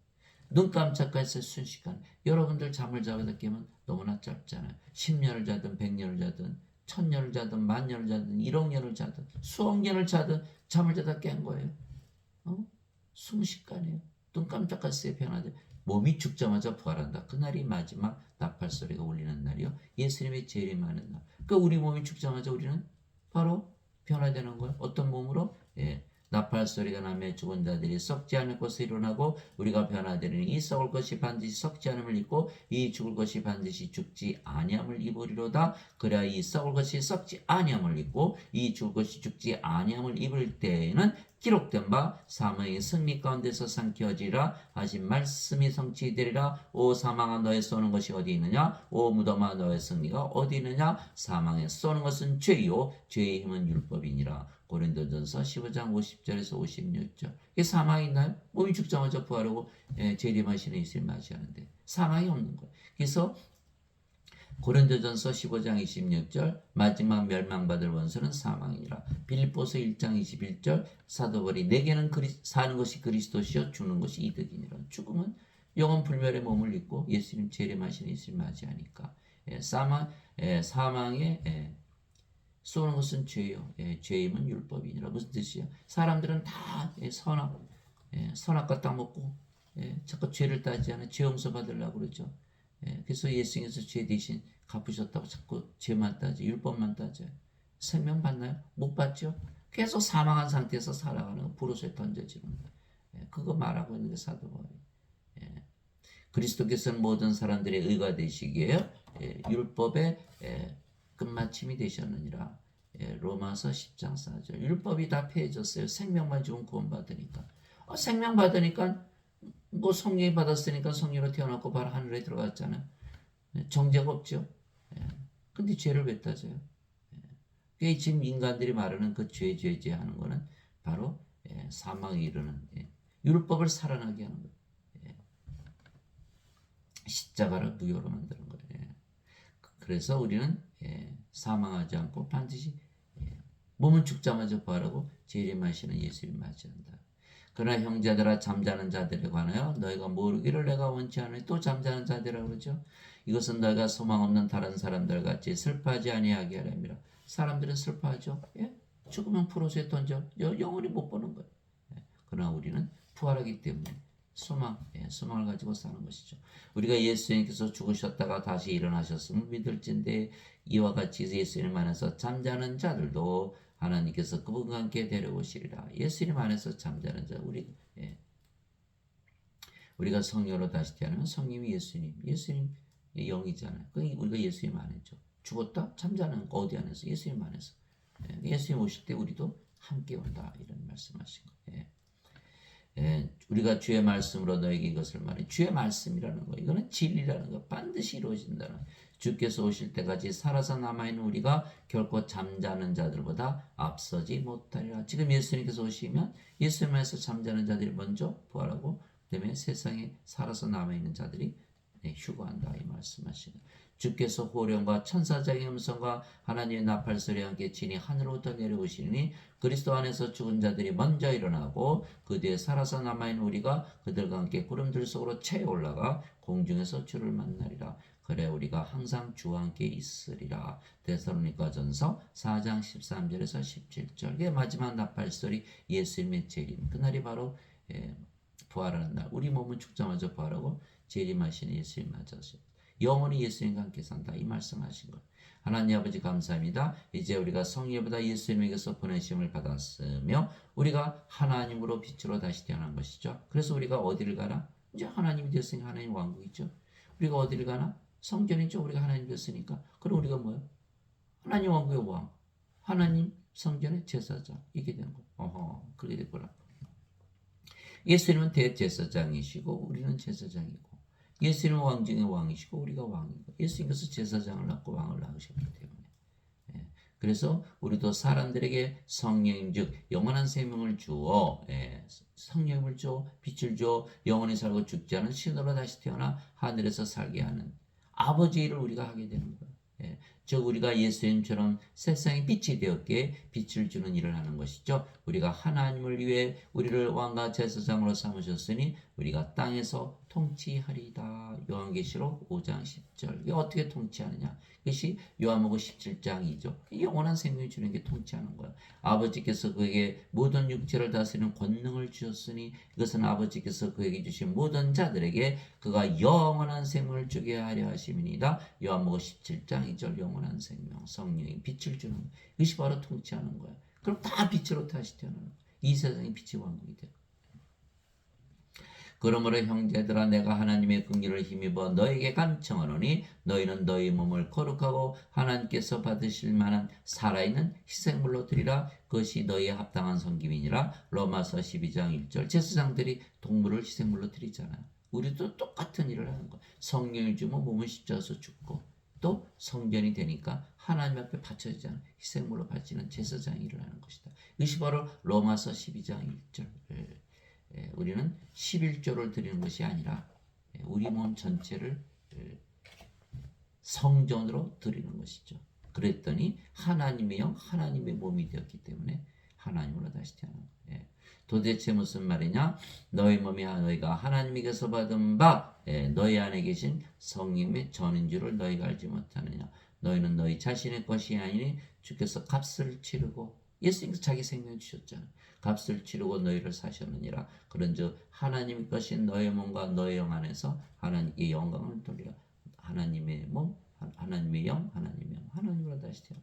눈 깜짝할 새 순식간. 여러분들 잠을 자다 깨면 너무나 짧잖아요. 10년을 자든 100년을 자든 1000년을 자든 10,000년을 자든 1억년을 자든 수억 년을 자든 잠을 자다 깬 거예요. 순식간이에요. 눈 깜짝할 새에 변화돼. 몸이 죽자마자 부활한다. 그날이 마지막 나팔 소리가 울리는 날이요. 예수님의 재림하는 날. 그러니까 우리 몸이 죽자마자 우리는 바로 변화되는 거예요. 어떤 몸으로? 예. 나팔 소리가 나며 죽은 자들이 썩지 않을 것을 일어나고 우리가 변화되리니 이 썩을 것이 반드시 썩지 않음을 입고 이 죽을 것이 반드시 죽지 아니함을 입으리로다. 그래야 이 썩을 것이 썩지 아니함을 입고 이 죽을 것이 죽지 아니함을 입을 때에는 기록된 바 사망의 승리 가운데서 상키어지리라 하신 말씀이 성취되리라. 오 사망아 너의 쏘는 것이 어디 있느냐? 오 무덤아 너의 승리가 어디 있느냐? 사망에 쏘는 것은 죄요 죄의 힘은 율법이니라. 고린도전서 15장 50절에서 56절. 이게 사망이 있나요? 몸이 죽자마자 부활하고 재림하시는 예수님 맞이하는데 사망이 없는 거예요. 그래서 고린도전서 15장 26절 마지막 멸망받을 원수는 사망이니라. 빌립보서 1장 21절 사도 바울이 내게는 사는 것이 그리스도시요 죽는 것이 이득이니라. 죽음은 영원 불멸의 몸을 입고 예수님 재림하시는 예수님 맞이하니까 사망에 쏘는 것은 죄요. 죄임은 율법이니라. 무슨 뜻이야? 사람들은 다 선악과 딱 먹고 자꾸 죄를 따지지 않아 죄 용서 받으려고 그러죠. 그래서 예수님께서 죄 대신 갚으셨다고 자꾸 죄만 따져 율법만 따져요. 생명 받나요? 못 받죠. 계속 사망한 상태에서 살아가는 불옷에 던져지는 거예요. 그거 말하고 있는 게 사도 바울이. 그리스도께서는 모든 사람들의 의가 되시기에 율법의 끝마침이 되셨느니라. 로마서 10장 4절. 율법이 다 폐해졌어요. 생명만 주면 구원받으니까. 생명 받으니까 뭐 성령이 받았으니까 성령으로 태어났고 바로 하늘에 들어갔잖아요. 정죄가 없죠. 근데 죄를 왜 따져요? 그게 지금 인간들이 말하는 그 죄 하는 거는 바로 사망에 이르는 율법을 살아나게 하는 거예요. 십자가를 무효로 만드는 거예요. 그래서 우리는 사망하지 않고 반드시 몸은 죽자마자 부활하고 재림하시는 예수를 맞이한다. 그러나 형제들아 잠자는 자들에 관하여 너희가 모르기를 내가 원치 않으니 또 잠자는 자들이라고 그러죠. 이것은 너희가 소망 없는 다른 사람들 같이 슬퍼하지 아니하게 하렵니다. 사람들은 슬퍼하죠. 죽으면 프로스에 던져 영원히 못 보는 거예요. 그러나 우리는 부활하기 때문에 소망을 가지고 사는 것이죠. 우리가 예수님께서 죽으셨다가 다시 일어나셨음을 믿을진데 이와 같이 예수님 안에서 잠자는 자들도 하나님께서 그분과 함께 데려오시리라. 예수님 안에서 잠자는 자 우리가 성령으로 다시 태어나면 성령이 예수님 영이잖아요. 그러니까 우리가 예수님 안에죠. 죽었다 잠자는 거 어디 안에서? 예수님 안에서. 예수님 오실 때 우리도 함께 온다 이런 말씀하신 거예요. 우리가 주의 말씀으로 너에게 이것을 말해. 주의 말씀이라는 거 이거는 진리라는 거 반드시 이루어진다는 거. 주께서 오실 때까지 살아서 남아있는 우리가 결코 잠자는 자들보다 앞서지 못하리라. 지금 예수님께서 오시면 예수님에서 잠자는 자들이 먼저 부활하고 그다음에 세상에 살아서 남아있는 자들이 휴거한다 이 말씀하시는. 주께서 호령과 천사장의 음성과 하나님의 나팔 소리와 함께 친히 하늘로부터 내려오시니 그리스도 안에서 죽은 자들이 먼저 일어나고 그 뒤에 살아서 남아있는 우리가 그들과 함께 구름들 속으로 채 올라가 공중에서 주를 만나리라. 그래 우리가 항상 주와 함께 있으리라. 데살로니가전서 4장 13절에서 17절. 이게 마지막 나팔 소리 예수님의 재림. 그날이 바로 부활하는 날. 우리 몸은 죽자마자 부활하고 재림하시는 예수님 맞아서 영원히 예수님과 함께 산다 이 말씀하신 것. 하나님 아버지 감사합니다. 이제 우리가 성령보다 예수님에게서 보내심을 받았으며 우리가 하나님으로 빛으로 다시 태어난 것이죠. 그래서 우리가 어디를 가나? 이제 하나님이 됐으니까 하나님 왕국이죠. 우리가 어디를 가나? 성전이죠. 우리가 하나님 됐으니까. 그럼 우리가 뭐예요? 하나님 왕국의 왕. 하나님 성전의 제사장. 이게 된 거. 그렇게 됐구나. 예수님은 대제사장이시고 우리는 제사장이고 예수님은 왕 중의 왕이시고 우리가 왕이고 예수님께서 제사장을 낳고 왕을 낳으셨기 때문에 그래서 우리도 사람들에게 성령님 즉 영원한 생명을 주어 성령을 줘 빛을 줘 영원히 살고 죽지 않은 신으로 다시 태어나 하늘에서 살게 하는 아버지 일을 우리가 하게 되는 거예요. 예. 즉 우리가 예수님처럼 세상의 빛이 되었기에 빛을 주는 일을 하는 것이죠. 우리가 하나님을 위해 우리를 왕과 제사장으로 삼으셨으니 우리가 땅에서 통치하리다. 요한계시록 5장 10절. 이게 어떻게 통치하느냐? 그것이 요한복음 17장이죠. 영원한 생명을 주는 게 통치하는 거예요. 아버지께서 그에게 모든 육체를 다스리는 권능을 주셨으니 이것은 아버지께서 그에게 주신 모든 자들에게 그가 영원한 생명을 주게 하려 하심이니이다. 요한복음 17장 2절. 영원한 생명, 성령이 빛을 주는 거예요. 이것이 바로 통치하는 거예요. 그럼 다 빛으로 다시 태어나는 거예요. 이 세상이 빛의 왕국이 돼요. 그러므로 형제들아 내가 하나님의 긍휼을 힘입어 너에게 간청하노니 너희는 너희 몸을 거룩하고 하나님께서 받으실 만한 살아있는 희생물로 드리라. 그것이 너희의 합당한 섬김이니라. 로마서 12장 1절. 제사장들이 동물을 희생물로 드리잖아요. 우리도 똑같은 일을 하는 거예요. 성령을 주면 몸은 십자가에서 죽고 또 성전이 되니까 하나님 앞에 바쳐지잖아요. 희생물로 바치는 제사장 일을 하는 것이다. 이것이 바로 로마서 12장 1절. 우리는 11조를 드리는 것이 아니라 우리 몸 전체를 성전으로 드리는 것이죠. 그랬더니 하나님의 영, 하나님의 몸이 되었기 때문에 하나님으로 다시 태어난 거예요. 도대체 무슨 말이냐? 너희 몸이 너희가 하나님에게서 받은 바 너희 안에 계신 성령의 전인 줄을 너희가 알지 못하느냐? 너희는 너희 자신의 것이 아니니 주께서 값을 치르고 예수님께서 자기 생명을 주셨잖아요. 값을 치르고 너희를 사셨느니라. 그런즉 하나님의 것인 너의 몸과 너의 영 안에서 하나님께 영광을 돌리라. 하나님의 몸, 하나님의 영, 하나님으로 다시 태어나.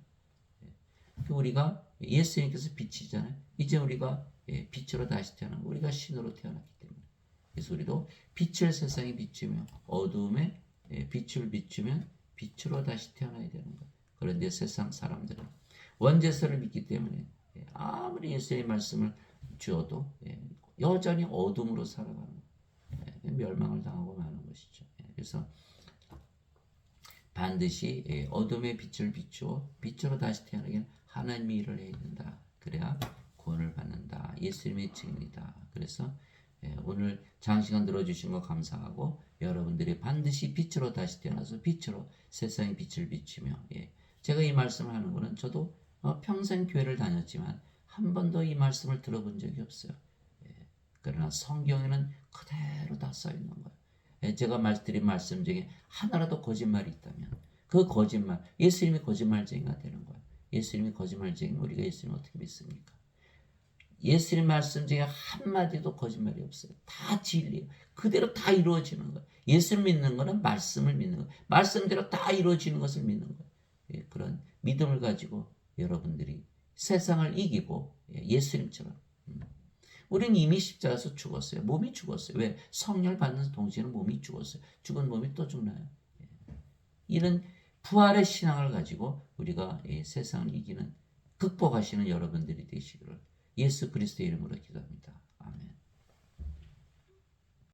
우리가 예수님께서 빛이잖아요. 이제 우리가 빛으로 다시 태어난 거. 우리가 신으로 태어났기 때문에. 그래서 우리도 빛을 세상에 비추며 어두움에 빛을 비추면 빛으로 다시 태어나야 되는 거예요. 그런데 세상 사람들은 원죄서를 믿기 때문에 아무리 예수의 말씀을 주어도 여전히 어둠으로 살아가는 멸망을 당하고 마는 것이죠. 그래서 반드시 어둠의 빛을 비추어 빛으로 다시 태어나기는 하나님의 일을 해야 된다. 그래야 구원을 받는다. 예수님의 증인이다. 그래서 오늘 장시간 들어주신 거 감사하고 여러분들이 반드시 빛으로 다시 태어나서 빛으로 세상의 빛을 비추며 제가 이 말씀을 하는 거는 저도 평생 교회를 다녔지만 한 번도 이 말씀을 들어본 적이 없어요. 그러나 성경에는 그대로 다 써있는 거예요. 제가 드린 말씀 중에 하나라도 거짓말이 있다면 그 거짓말, 예수님이 거짓말쟁이가 되는 거예요. 예수님이 거짓말쟁이면 우리가 예수님을 어떻게 믿습니까? 예수님 말씀 중에 한마디도 거짓말이 없어요. 다 진리예요. 그대로 다 이루어지는 거예요. 예수를 믿는 거는 말씀을 믿는 거예요. 말씀대로 다 이루어지는 것을 믿는 거예요. 그런 믿음을 가지고 여러분들이 세상을 이기고 예수님처럼 우리는 이미 십자가에서 죽었어요. 몸이 죽었어요. 왜? 성령을 받는 동시에는 몸이 죽었어요. 죽은 몸이 또 죽나요? 이런 부활의 신앙을 가지고 우리가 세상을 이기는 극복하시는 여러분들이 되시기를 예수 그리스도의 이름으로 기도합니다. 아멘.